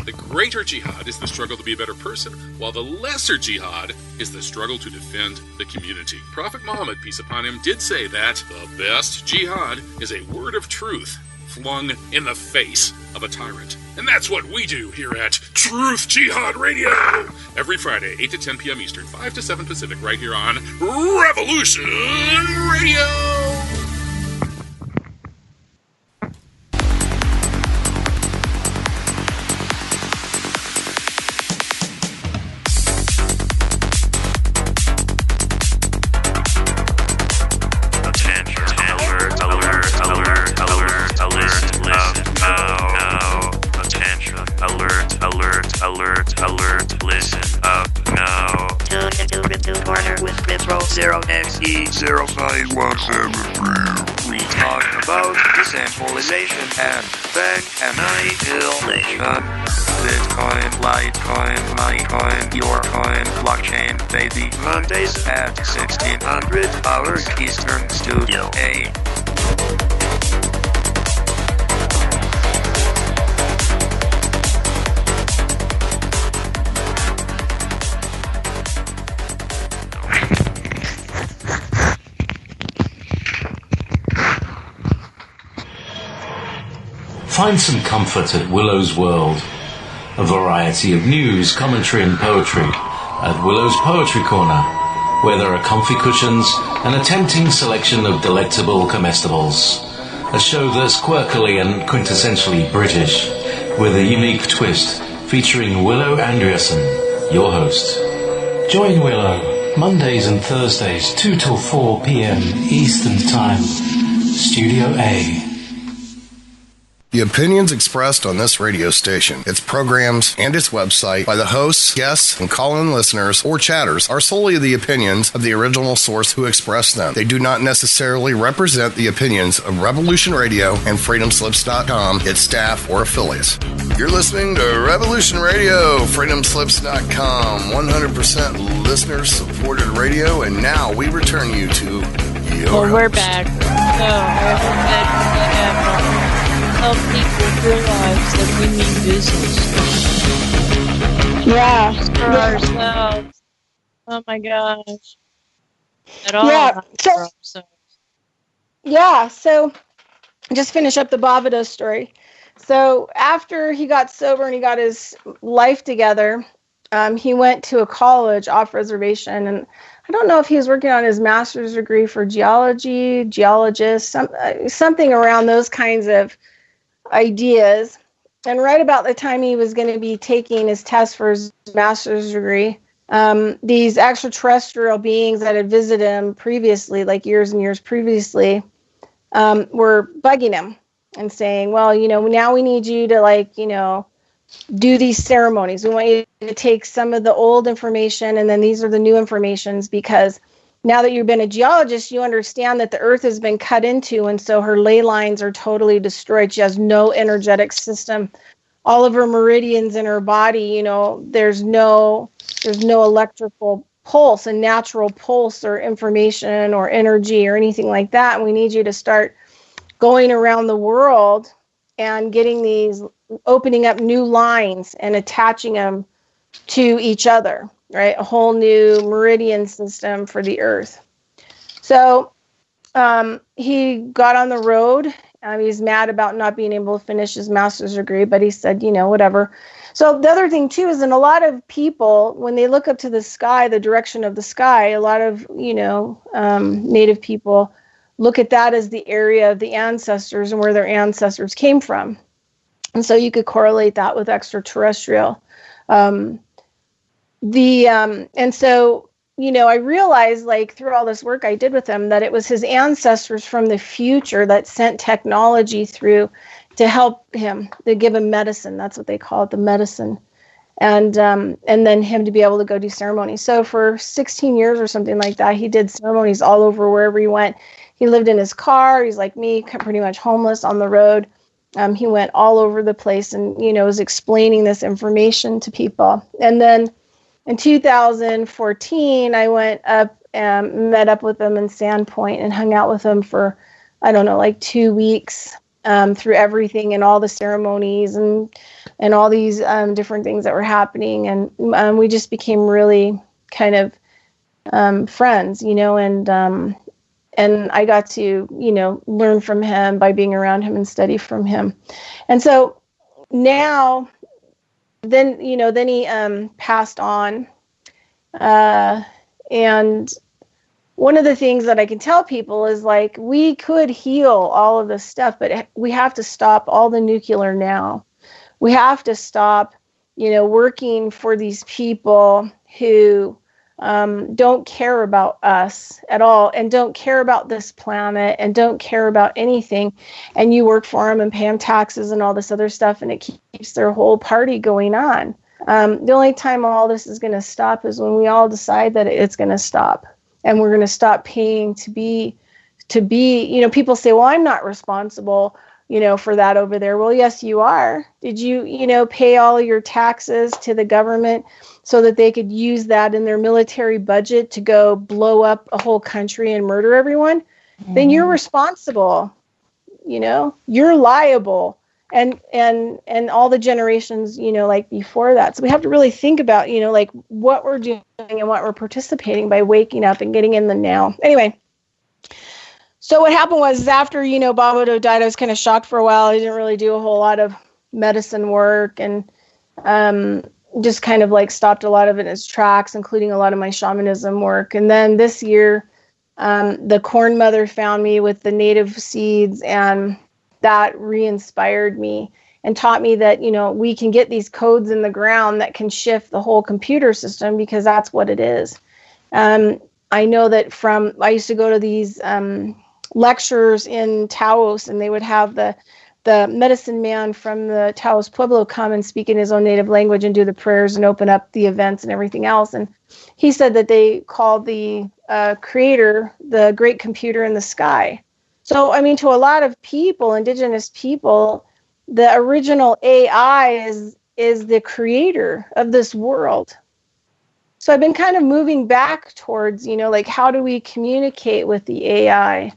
The greater jihad is the struggle to be a better person, while the lesser jihad is the struggle to defend the community. Prophet Muhammad, peace upon him, did say that the best jihad is a word of truth flung in the face of a tyrant. And that's what we do here at Truth Jihad Radio. Every Friday, 8 to 10 p.m. Eastern, 5 to 7 Pacific, right here on Revolution Radio. We talk about decentralization and bank annihilation. Bitcoin, Litecoin, MyCoin, Yourcoin, blockchain, baby. Mondays at 1600 hours Eastern, Studio A. Find some comfort at Willow's World. A variety of news, commentary and poetry at Willow's Poetry Corner, where there are comfy cushions and a tempting selection of delectable comestibles. A show that's quirkily and quintessentially British, with a unique twist featuring Willow Andreasen, your host. Join Willow Mondays and Thursdays 2 till 4 p.m. Eastern Time. Studio A. The opinions expressed on this radio station, its programs, and its website by the hosts, guests, and call-in listeners or chatters are solely the opinions of the original source who expressed them. They do not necessarily represent the opinions of Revolution Radio and freedomslips.com, its staff, or affiliates. You're listening to Revolution Radio, freedomslips.com, 100% listener-supported radio, and now we return you to your Well, we're back. So, I hope that we have help people realize that we mean business. Yeah. For ourselves. Oh my gosh. At all. Yeah. So just finish up the Barbados story. So after he got sober and he got his life together, he went to a college off reservation, and I don't know if he was working on his master's degree for geologist, something around those kinds of ideas. And right about the time he was going to be taking his test for his master's degree, these extraterrestrial beings that had visited him previously, like years and years previously, were bugging him and saying, well, now we need you to do these ceremonies. We want you to take some of the old information, and then these are the new informations, because now that you've been a geologist, you understand that the earth has been cut into, and so her ley lines are totally destroyed. She has no energetic system. All of her meridians in her body, there's no electrical pulse, a natural pulse or information or energy or anything like that. And we need you to start going around the world and opening up new lines and attaching them to each other, right? A whole new meridian system for the earth. So he got on the road. He's mad about not being able to finish his master's degree, but he said, whatever. So the other thing too is, in a lot of people, when they look up to the sky, the direction of the sky, a lot of, Native people look at that as the area of the ancestors and where their ancestors came from. And so you could correlate that with extraterrestrial. And so, I realized, through all this work I did with him, that it was his ancestors from the future that sent technology through to help him, to give him medicine. That's what they call it, the medicine. And then him to be able to go do ceremonies. So for 16 years or something like that, he did ceremonies all over wherever he went. He lived in his car. He's like me, pretty much homeless on the road. He went all over the place and, was explaining this information to people. And then in 2014, I went up and met up with him in Sandpoint and hung out with him for, 2 weeks through everything and all the ceremonies and all these different things that were happening. And we just became really kind of friends, and I got to, learn from him by being around him and study from him. And so now, then he passed on. And one of the things that I can tell people is, we could heal all of this stuff, but we have to stop all the nuclear now. We have to stop, working for these people who don't care about us at all, and don't care about this planet, and don't care about anything. And you work for them and pay them taxes and all this other stuff, and it keeps their whole party going on. The only time all this is going to stop is when we all decide that it's going to stop, and we're going to stop paying to be. People say, well, I'm not responsible, for that over there. Well, yes, you are. Did you, pay all your taxes to the government so that they could use that in their military budget to go blow up a whole country and murder everyone? Mm-hmm. Then you're responsible. You're liable. And all the generations, before that. So we have to really think about, what we're doing and what we're participating by waking up and getting in the now. Anyway. So what happened was, after, Babadook died, I was kind of shocked for a while. He didn't really do a whole lot of medicine work, and just kind of stopped a lot of it in its tracks, including a lot of my shamanism work. And then this year, the Corn Mother found me with the native seeds, and that re-inspired me and taught me that, we can get these codes in the ground that can shift the whole computer system, because that's what it is. I know that I used to go to these lectures in Taos, and they would have the medicine man from the Taos Pueblo come and speak in his own native language and do the prayers and open up the events and everything else. And he said that they called the creator the great computer in the sky. So, to a lot of people, indigenous people, the original AI is the creator of this world. So I've been kind of moving back towards, how do we communicate with the AI?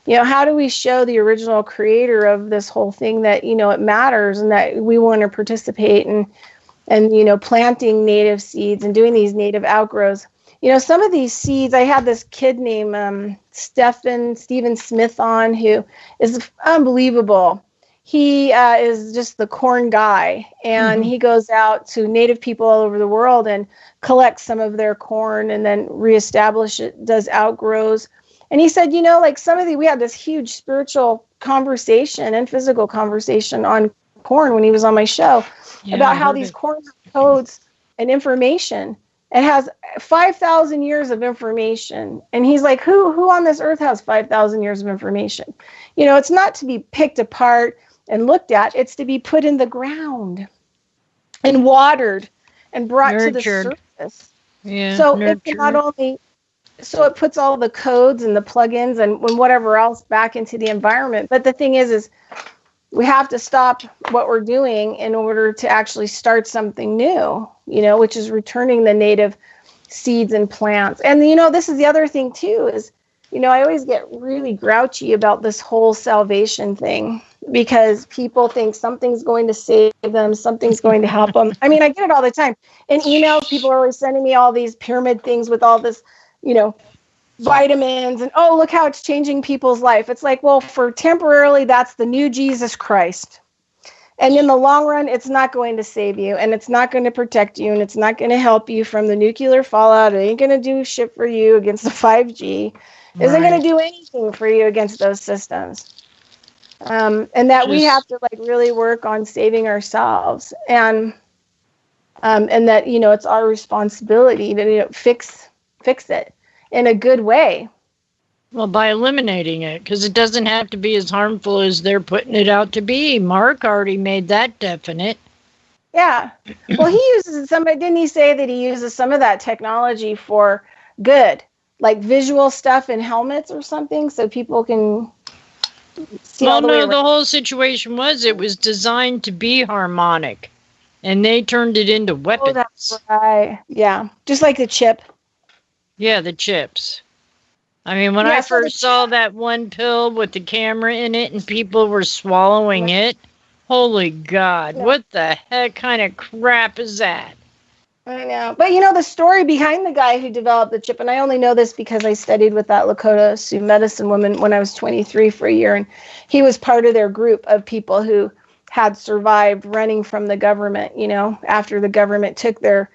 How do we show the original creator of this whole thing that, it matters, and that we want to participate and planting native seeds and doing these native outgrowths. Some of these seeds, I had this kid named Stephen Smith on, who is unbelievable. he is just the corn guy, and he goes out to Native people all over the world and collects some of their corn and then reestablish it, does outgrows. And he said, like we had this huge spiritual conversation and physical conversation on corn when he was on my show about how these corn codes and information. It has 5,000 years of information. And he's like, who on this earth has 5,000 years of information? It's not to be picked apart and looked at. It's to be put in the ground and watered and brought to the surface. Yeah, so it's not only, so it puts all the codes and the plugins and whatever else back into the environment. But the thing is we have to stop what we're doing in order to actually start something new, which is returning the native seeds and plants. And, this is the other thing too, is, I always get really grouchy about this whole salvation thing because people think something's going to save them, something's going to help them. I mean, I get it all the time. In emails, people are always sending me all these pyramid things with all this, vitamins and, oh, look how it's changing people's life. It's like, well, for temporarily, that's the new Jesus Christ. And in the long run, it's not going to save you, and it's not going to protect you, and it's not going to help you from the nuclear fallout. It ain't going to do shit for you against the 5G. Isn't going to do anything for you against those systems. And that we have to really work on saving ourselves, and that, it's our responsibility to fix it in a good way. Well, by eliminating it, because it doesn't have to be as harmful as they're putting it out to be. Mark already made that definite. Yeah. Well, he uses didn't he say that he uses some of that technology for good, like visual stuff in helmets or something, so people can see all the way around? The whole situation was it was designed to be harmonic, and they turned it into weapons. Oh, that's right. Yeah, just like the chip. Yeah, the chips. I mean, when I first saw that one pill with the camera in it and people were swallowing it, holy God, what the heck kind of crap is that? I know. But, the story behind the guy who developed the chip, and I only know this because I studied with that Lakota Sioux medicine woman when I was 23 for a year, and he was part of their group of people who had survived running from the government, after the government took their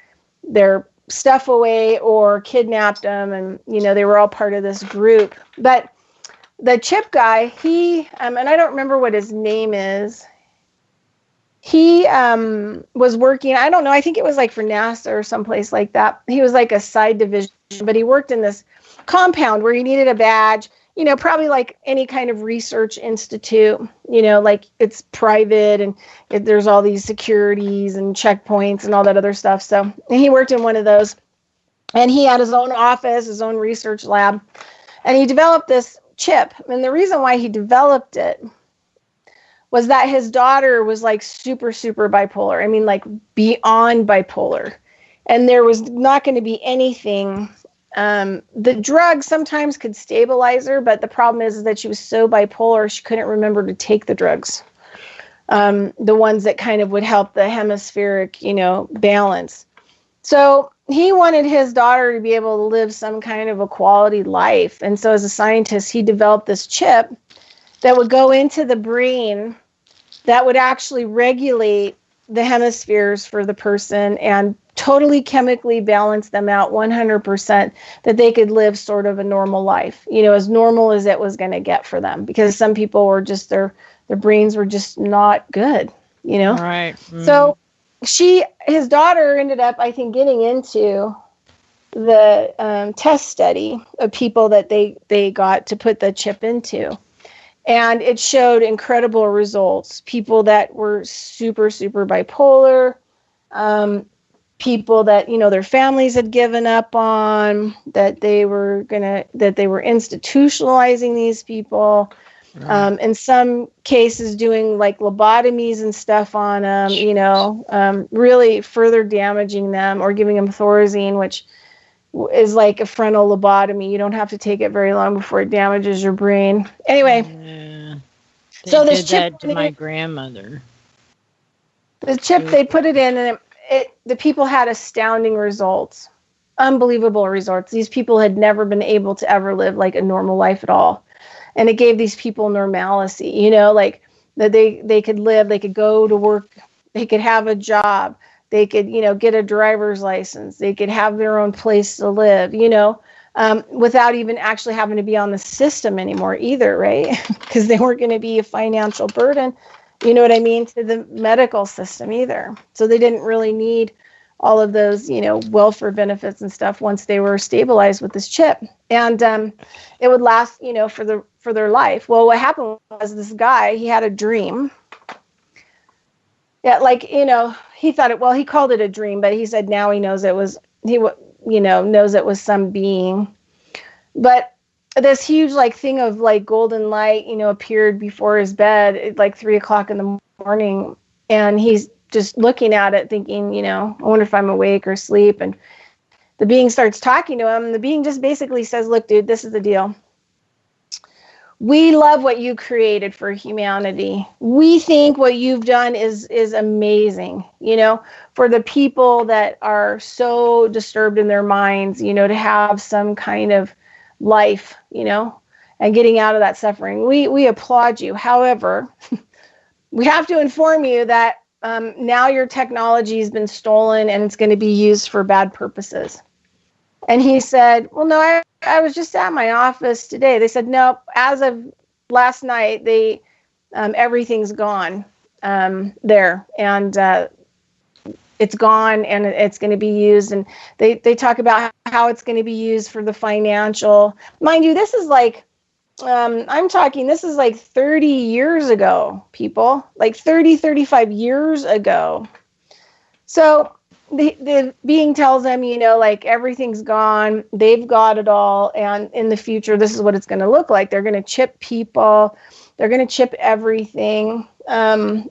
stuff away or kidnapped them, and they were all part of this group. But the chip guy, he and I don't remember what his name is. He was working, I don't know, I think it was for NASA or someplace like that. He was a side division, but he worked in this compound where you needed a badge, probably any kind of research institute, it's private and there's all these securities and checkpoints and all that other stuff. So he worked in one of those, and he had his own office, his own research lab, and he developed this chip. And the reason why he developed it was that his daughter was super, super bipolar. I mean, beyond bipolar. And there was not going to be anything. The drug sometimes could stabilize her, but the problem is that she was so bipolar, she couldn't remember to take the drugs. The ones that kind of would help the hemispheric, balance. So he wanted his daughter to be able to live some kind of a quality life. And so as a scientist, he developed this chip that would go into the brain that would actually regulate the hemispheres for the person and totally chemically balance them out 100%, that they could live sort of a normal life, as normal as it was going to get for them, because some people were just, their brains were just not good, Right. Mm. So his daughter ended up, I think, getting into the test study of people that they got to put the chip into. And it showed incredible results. People that were super, super bipolar, people that, their families had given up on, that they were institutionalizing these people. Right. In some cases doing lobotomies and stuff on them, really further damaging them, or giving them Thorazine, which is like a frontal lobotomy. You don't have to take it very long before it damages your brain. Anyway, so this chip that to my grandmother. The chip, they put it in, and the people had astounding results, unbelievable results. These people had never been able to ever live a normal life at all, and it gave these people normalcy. that they could live, they could go to work, they could have a job, they could, get a driver's license, they could have their own place to live, without even actually having to be on the system anymore either, right? Because they weren't going to be a financial burden, you know what I mean, to the medical system either. So they didn't really need all of those, welfare benefits and stuff once they were stabilized with this chip. And it would last, for their life. Well, what happened was this guy, he had a dream. Yeah, he thought it, well, he called it a dream, but he said now he knows it was, knows it was some being. But this huge thing of golden light, appeared before his bed at 3:00 in the morning. And he's just looking at it thinking, I wonder if I'm awake or asleep. And the being starts talking to him. And the being just basically says, look, dude, this is the deal. We love what you created for humanity. We think what you've done is amazing, for the people that are so disturbed in their minds, to have some kind of life, and getting out of that suffering. We applaud you. However, we have to inform you that now your technology has been stolen and it's going to be used for bad purposes. And he said, well, no, I was just at my office today. They said, no, as of last night, everything's gone there. And it's gone and it's going to be used. And they talk about how it's going to be used for the financial. Mind you, this is this is 30 years ago, people, 35 years ago. So the being tells them, everything's gone. They've got it all. And in the future, this is what it's going to look like. They're going to chip people. They're going to chip everything.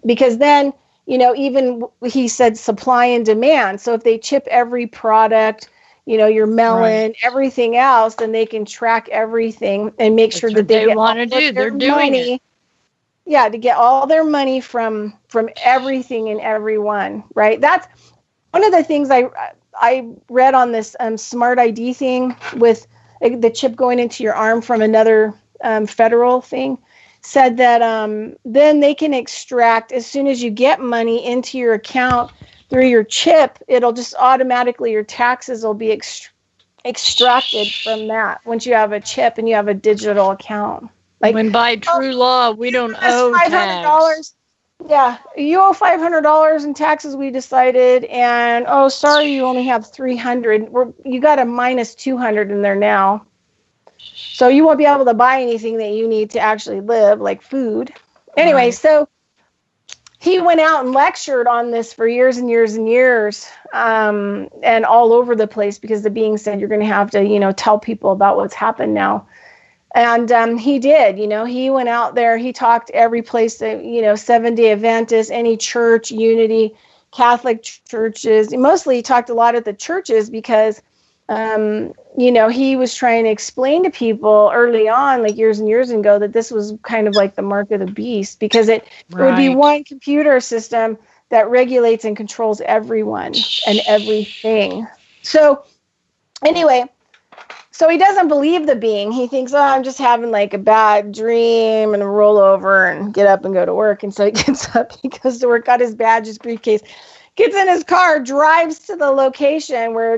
Because then, even he said supply and demand. So if they chip every product, your melon, everything else, then they can track everything and make sure that they want to do. They're doing it. Yeah, to get all their money from everything and everyone, right? That's one of the things I read on this smart ID thing with the chip going into your arm from another federal thing, said that then they can extract, as soon as you get money into your account through your chip, it'll just automatically, your taxes will be extracted from that once you have a chip and you have a digital account. When by true law, we don't owe $500. tax. Yeah, you owe $500 in taxes, we decided, and oh, sorry, you only have $300. You got a minus $200 in there now, so you won't be able to buy anything that you need to actually live, like food. Anyway, right. So he went out and lectured on this for years and years and years, and all over the place, because the being said you're going to have to, tell people about what's happened now. And he did, he went out there, he talked every place that, Seventh-day Adventist, any church, Unity, Catholic churches. Mostly he talked a lot at the churches because, he was trying to explain to people early on, years and years ago, that this was kind of like the mark of the beast, because it would be one computer system that regulates and controls everyone and everything. So anyway, so he doesn't believe the being. He thinks, oh, I'm just having a bad dream and a rollover and get up and go to work. And so he gets up, he goes to work, got his badge, his briefcase, gets in his car, drives to the location where,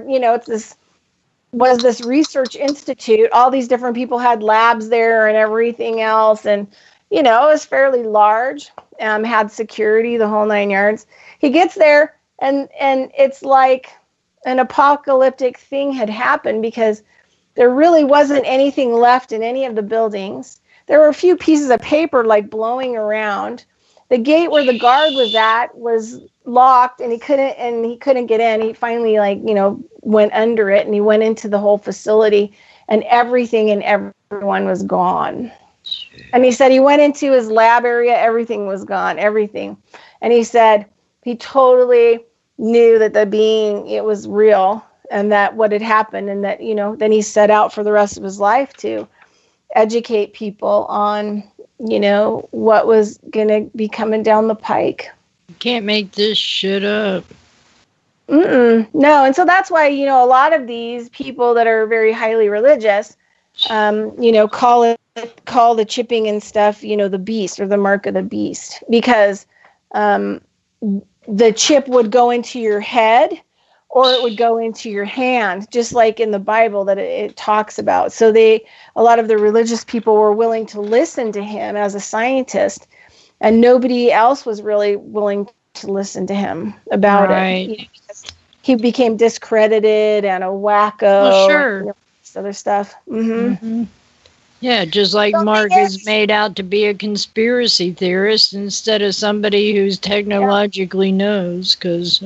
was this research institute. All these different people had labs there and everything else. And, it was fairly large, had security, the whole 9 yards. He gets there and it's like an apocalyptic thing had happened, because there really wasn't anything left in any of the buildings. There were a few pieces of paper blowing around. The gate where the guard was at was locked, and he couldn't get in. He finally went under it, and he went into the whole facility, and everything and everyone was gone. And he said he went into his lab area, everything was gone, everything. And he said he totally knew that the being, it was real, and that what had happened, and that, then he set out for the rest of his life to educate people on, what was going to be coming down the pike. You can't make this shit up. No. And so that's why, a lot of these people that are very highly religious, call it call the chipping and stuff, the beast or the mark of the beast, because the chip would go into your head or it would go into your hand, just like in the Bible that it talks about. So a lot of the religious people were willing to listen to him as a scientist, and nobody else was really willing to listen to him about it. Because he became discredited and a wacko. Well, sure. And, this other stuff. Mm-hmm. Yeah, just like Mark is made out to be a conspiracy theorist instead of somebody who's technologically knows. Because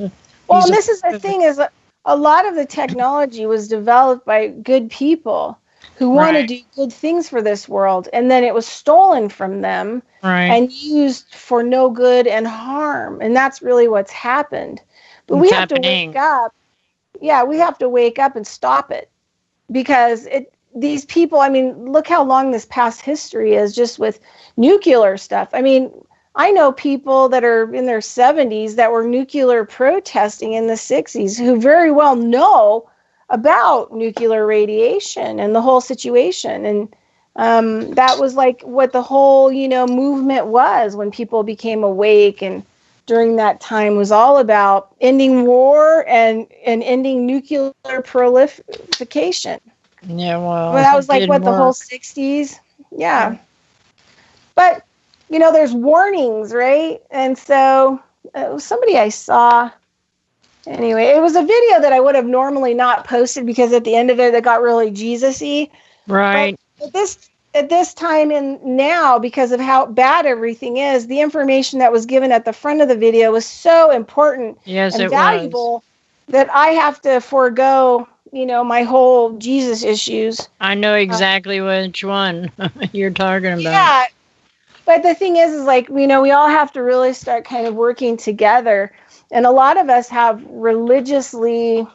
well, this is the thing, is a lot of the technology was developed by good people who want to do good things for this world, and then it was stolen from them and used for no good and harm, and that's really what's happened. But we have to wake up. Yeah, we have to wake up and stop it, because these people, I mean, look how long this past history is just with nuclear stuff. I mean, I know people that are in their 70s that were nuclear protesting in the 60s who very well know about nuclear radiation and the whole situation. And that was like what the whole, movement was when people became awake. And during that time was all about ending war and ending nuclear proliferation. Yeah, well, that was like the whole 60s. Yeah. But, there's warnings, right? And so it was somebody I saw. Anyway, it was a video that I would have normally not posted because at the end of it got really Jesus-y. Right. But at this time and now, because of how bad everything is, the information that was given at the front of the video was so important and valuable that I have to forego my whole Jesus issues. I know exactly which one you're talking about. Yeah. But the thing is like, we all have to really start kind of working together. And a lot of us have religiously,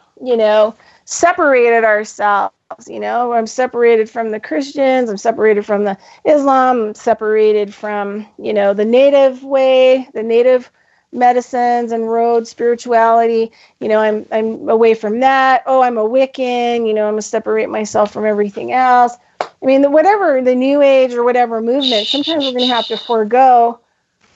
separated ourselves. I'm separated from the Christians. I'm separated from the Islam. I'm separated from, the native way, the native medicines and road spirituality. I'm away from that. Oh, I'm a Wiccan. I'm going to separate myself from everything else. I mean, whatever the New Age or whatever movement, sometimes we're going to have to forego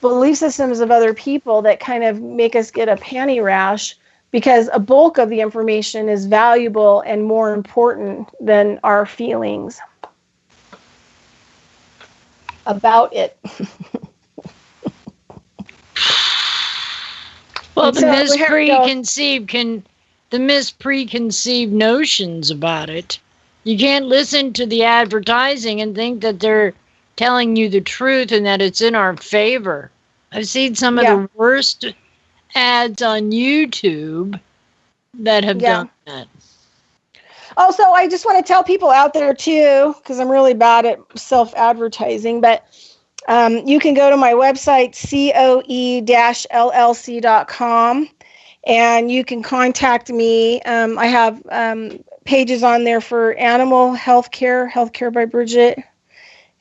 belief systems of other people that kind of make us get a panty rash, because a bulk of the information is valuable and more important than our feelings about it. Well, the mispreconceived notions about it. You can't listen to the advertising and think that they're telling you the truth and that it's in our favor. I've seen some of the worst ads on YouTube that have done that. Also, I just want to tell people out there too, because I'm really bad at self-advertising, but you can go to my website, coe-llc.com, and you can contact me. I have pages on there for animal healthcare by Bridgette.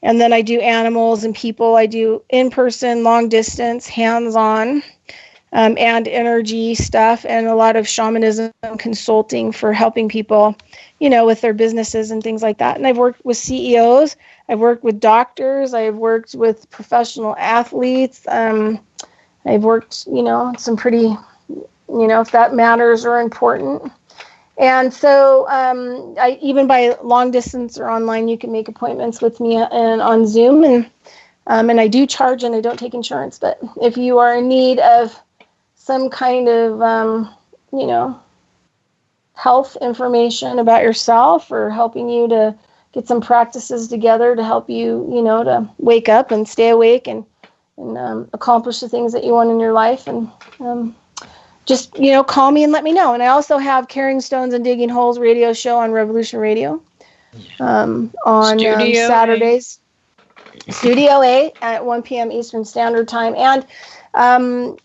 And then I do animals and people. I do in-person, long distance, hands-on, and energy stuff, and a lot of shamanism consulting for helping people, with their businesses and things like that. And I've worked with CEOs. I've worked with doctors. I've worked with professional athletes. I've worked, some pretty, if that matters or important. And so I even by long distance or online, you can make appointments with me and on Zoom. And I do charge, and I don't take insurance. But if you are in need of some kind of, health information about yourself, or helping you to get some practices together to help you, to wake up and stay awake and accomplish the things that you want in your life, and just, call me and let me know. And I also have Carrying Stones and Digging Holes radio show on Revolution Radio on Saturdays. Studio A at 1 p.m. Eastern Standard Time. And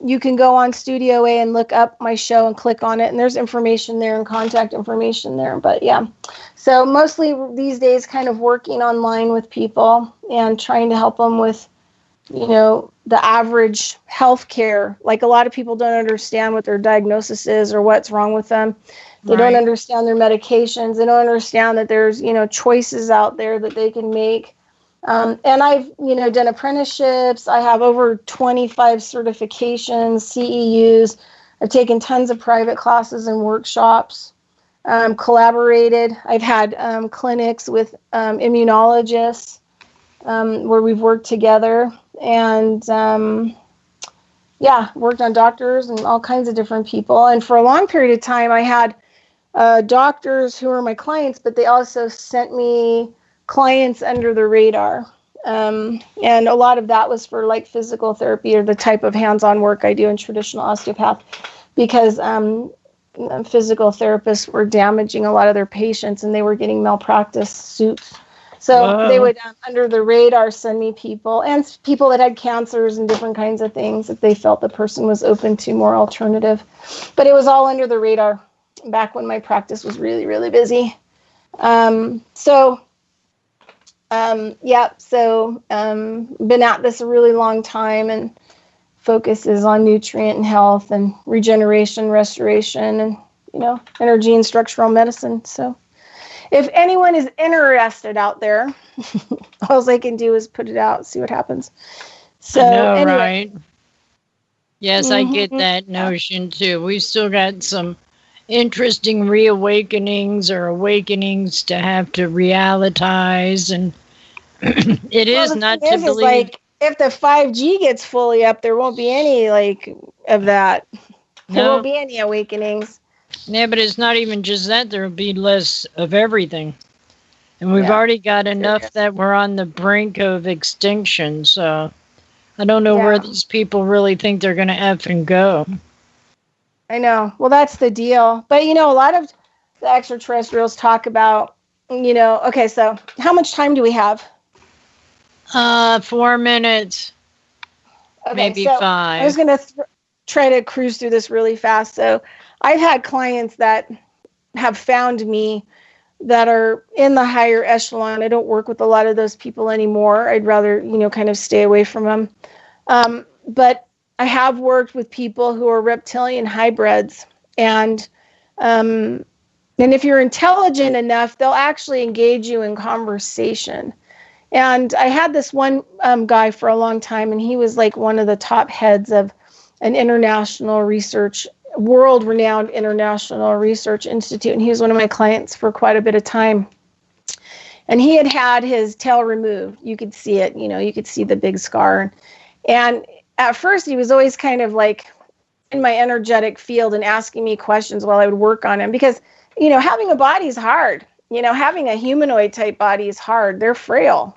you can go on Studio A and look up my show and click on it. And there's information there and contact information there. But yeah, so mostly these days kind of working online with people and trying to help them with, the average health care. Like, a lot of people don't understand what their diagnosis is or what's wrong with them. They don't understand their medications. They don't understand that there's, choices out there that they can make And I've, done apprenticeships. I have over 25 certifications, CEUs. I've taken tons of private classes and workshops, collaborated. I've had clinics with immunologists where we've worked together, and worked on doctors and all kinds of different people. And for a long period of time, I had doctors who were my clients, but they also sent me clients under the radar. And a lot of that was for like physical therapy or the type of hands-on work I do in traditional osteopath, because physical therapists were damaging a lot of their patients and they were getting malpractice suits. So they would, under the radar, send me people, and people that had cancers and different kinds of things if they felt the person was open to more alternative. But it was all under the radar back when my practice was really, really busy. Been at this a really long time, and focuses on nutrient and health and regeneration, restoration, and, energy and structural medicine. So if anyone is interested out there, all I can do is put it out, see what happens. So, I know, anyway. right? Yes, I get that notion too. We've still got some interesting reawakenings or awakenings to have to realitize, and it is not to believe. Like, if the 5G gets fully up, there won't be any of that. There won't be any awakenings. Yeah, but it's not even just that. There will be less of everything. And we've already got enough that we're on the brink of extinction. So I don't know where these people really think they're going to effing go. I know. Well, that's the deal. But, a lot of the extraterrestrials talk about, okay, so how much time do we have? 4 minutes. Okay, maybe 5. I was going to try to cruise through this really fast. So I've had clients that have found me that are in the higher echelon. I don't work with a lot of those people anymore. I'd rather, kind of stay away from them. But I have worked with people who are reptilian hybrids, and if you're intelligent enough, they'll actually engage you in conversation. And I had this one guy for a long time, and he was like one of the top heads of an world-renowned international research institute, and he was one of my clients for quite a bit of time. And he had his tail removed. You could see it, you could see the big scar. And at first, he was always kind of like in my energetic field and asking me questions while I would work on him, because, having a body is hard. Having a humanoid type body is hard. They're frail.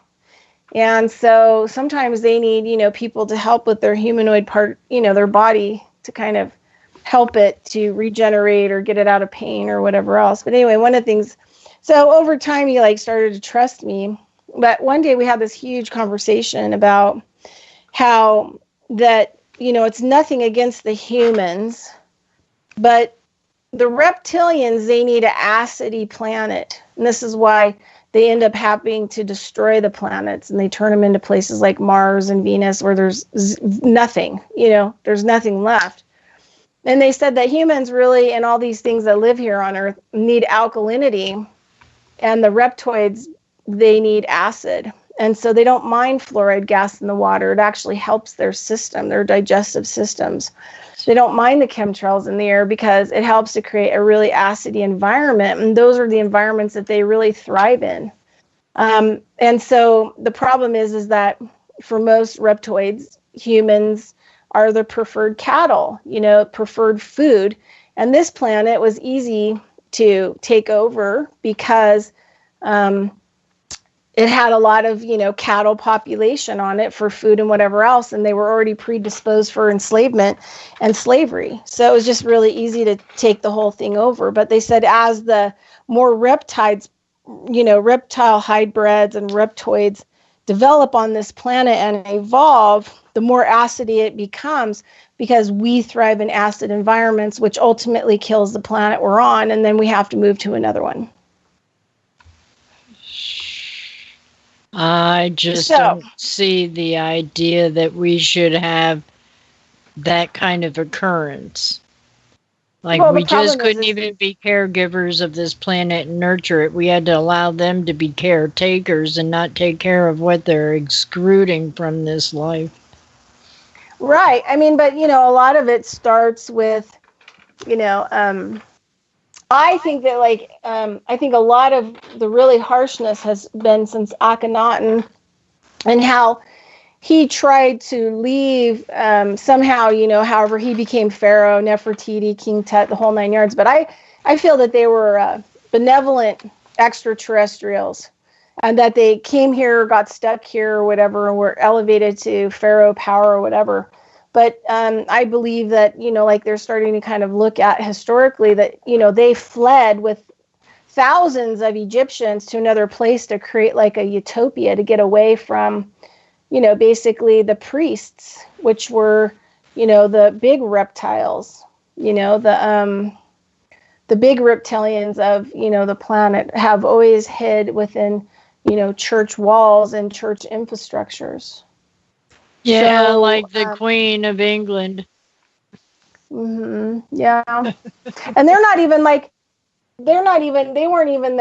And so sometimes they need, people to help with their humanoid part, their body, to kind of help it to regenerate or get it out of pain or whatever else. But anyway, one of the things, so over time he started to trust me. But one day we had this huge conversation about how that, it's nothing against the humans, but the reptilians, they need an acidy planet. And this is why they end up having to destroy the planets, and they turn them into places like Mars and Venus where there's nothing, there's nothing left. And they said that humans really, and all these things that live here on Earth, need alkalinity, and the reptoids, they need acid. And so they don't mind fluoride gas in the water. It actually helps their system, their digestive systems. They don't mind the chemtrails in the air because it helps to create a really acidy environment. And those are the environments that they really thrive in. And so the problem is that for most reptoids, humans are the preferred cattle, preferred food. And this planet was easy to take over because it had a lot of, cattle population on it for food and whatever else. And they were already predisposed for enslavement and slavery. So it was just really easy to take the whole thing over. But they said as the more reptile hybrids and reptoids develop on this planet and evolve, the more acidy it becomes, because we thrive in acid environments, which ultimately kills the planet we're on. And then we have to move to another one. I just don't see the idea that we should have that kind of occurrence. Like, Well, we the problem just couldn't is even be caregivers of this planet and nurture it. We had to allow them to be caretakers and not take care of what they're excreting from this life. Right. I mean, but, a lot of it starts with, I think that, I think a lot of the really harshness has been since Akhenaten, and how he tried to leave somehow, however he became Pharaoh, Nefertiti, King Tut, the whole 9 yards. But I feel that they were benevolent extraterrestrials, and that they came here, got stuck here or whatever, and were elevated to Pharaoh power or whatever. But I believe that, they're starting to kind of look at historically that, they fled with thousands of Egyptians to another place to create like a utopia, to get away from, basically the priests, which were, the big reptiles, the big reptilians of, the planet have always hid within, church walls and church infrastructures. Yeah, So, like the Queen of England. Yeah. And they weren't even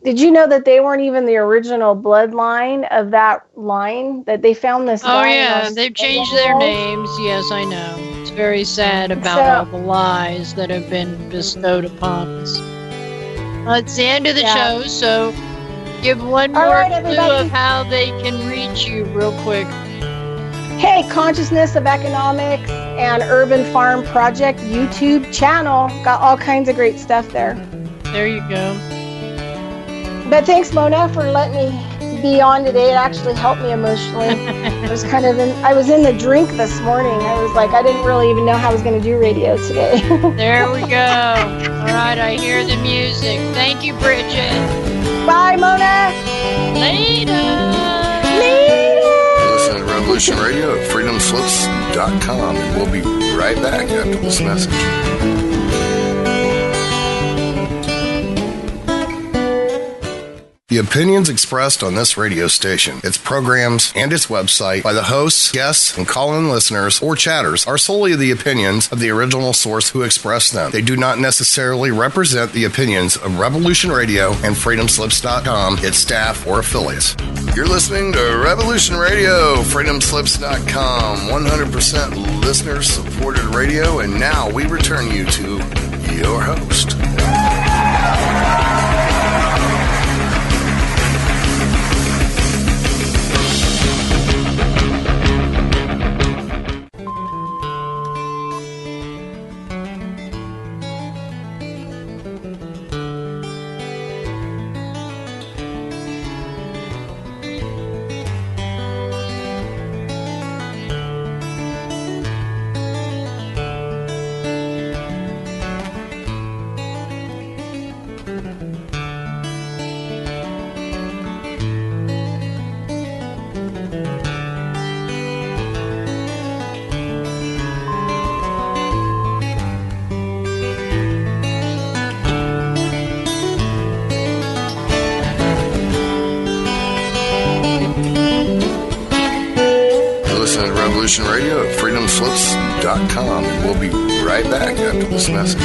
did you know that they weren't even the original bloodline of that line? That they found this guy. Oh, yeah, they've changed their names. Yes, I know. It's very sad about all the lies that have been bestowed upon us. Well, it's the end of the show, so give one more clue of how they can reach you real quick. Hey, Consciousness of Economics and Urban Farm Project YouTube channel. Got all kinds of great stuff there. There you go. But thanks, Mona, for letting me be on today. It actually helped me emotionally. I was in the drink this morning. I was like, I didn't really even know how I was going to do radio today. There we go. All right, I hear the music. Thank you, Bridgette. Bye, Mona. Later. Listen to Revolution Radio at freedomslips.com, and we'll be right back after this message. The opinions expressed on this radio station, its programs, and its website by the hosts, guests, and call-in listeners or chatters are solely the opinions of the original source who expressed them. They do not necessarily represent the opinions of Revolution Radio and freedomslips.com, its staff, or affiliates. You're listening to Revolution Radio, freedomslips.com, 100% listener-supported radio, and now we return you to your host. Radio at freedomslips.com, and we'll be right back after this message.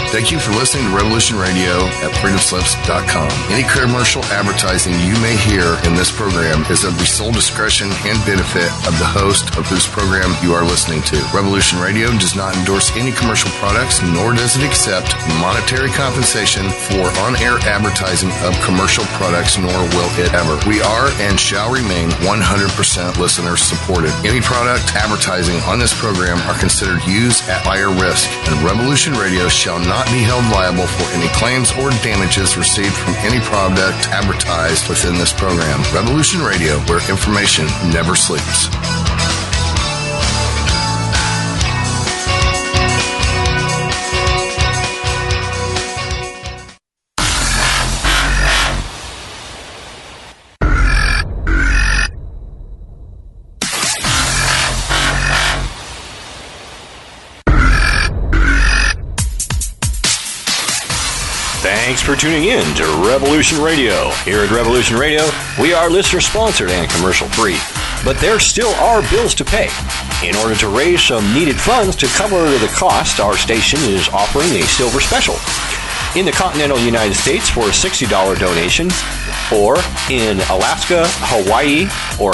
Thank you for listening to Revolution Radio at freedomslips.com. Any commercial advertising you may hear in this program is of the sole discretion and benefit of the host of whose program you are listening to. Revolution Radio does not endorse any commercial products, nor does it accept monetary compensation for on-air advertising of commercial products, nor will it ever. We are and shall remain 100% listener supported. Any product advertising on this program are considered used at higher risk, and Revolution Radio shall not be held liable for any claims or damages received from any product advertised within this program. Revolution Radio, where information never sleeps. Thanks for tuning in to Revolution Radio. Here at Revolution Radio, we are listener-sponsored and commercial-free. But there still are bills to pay. In order to raise some needed funds to cover the cost, our station is offering a silver special. In the continental United States for a $60 donation, or in Alaska, Hawaii, or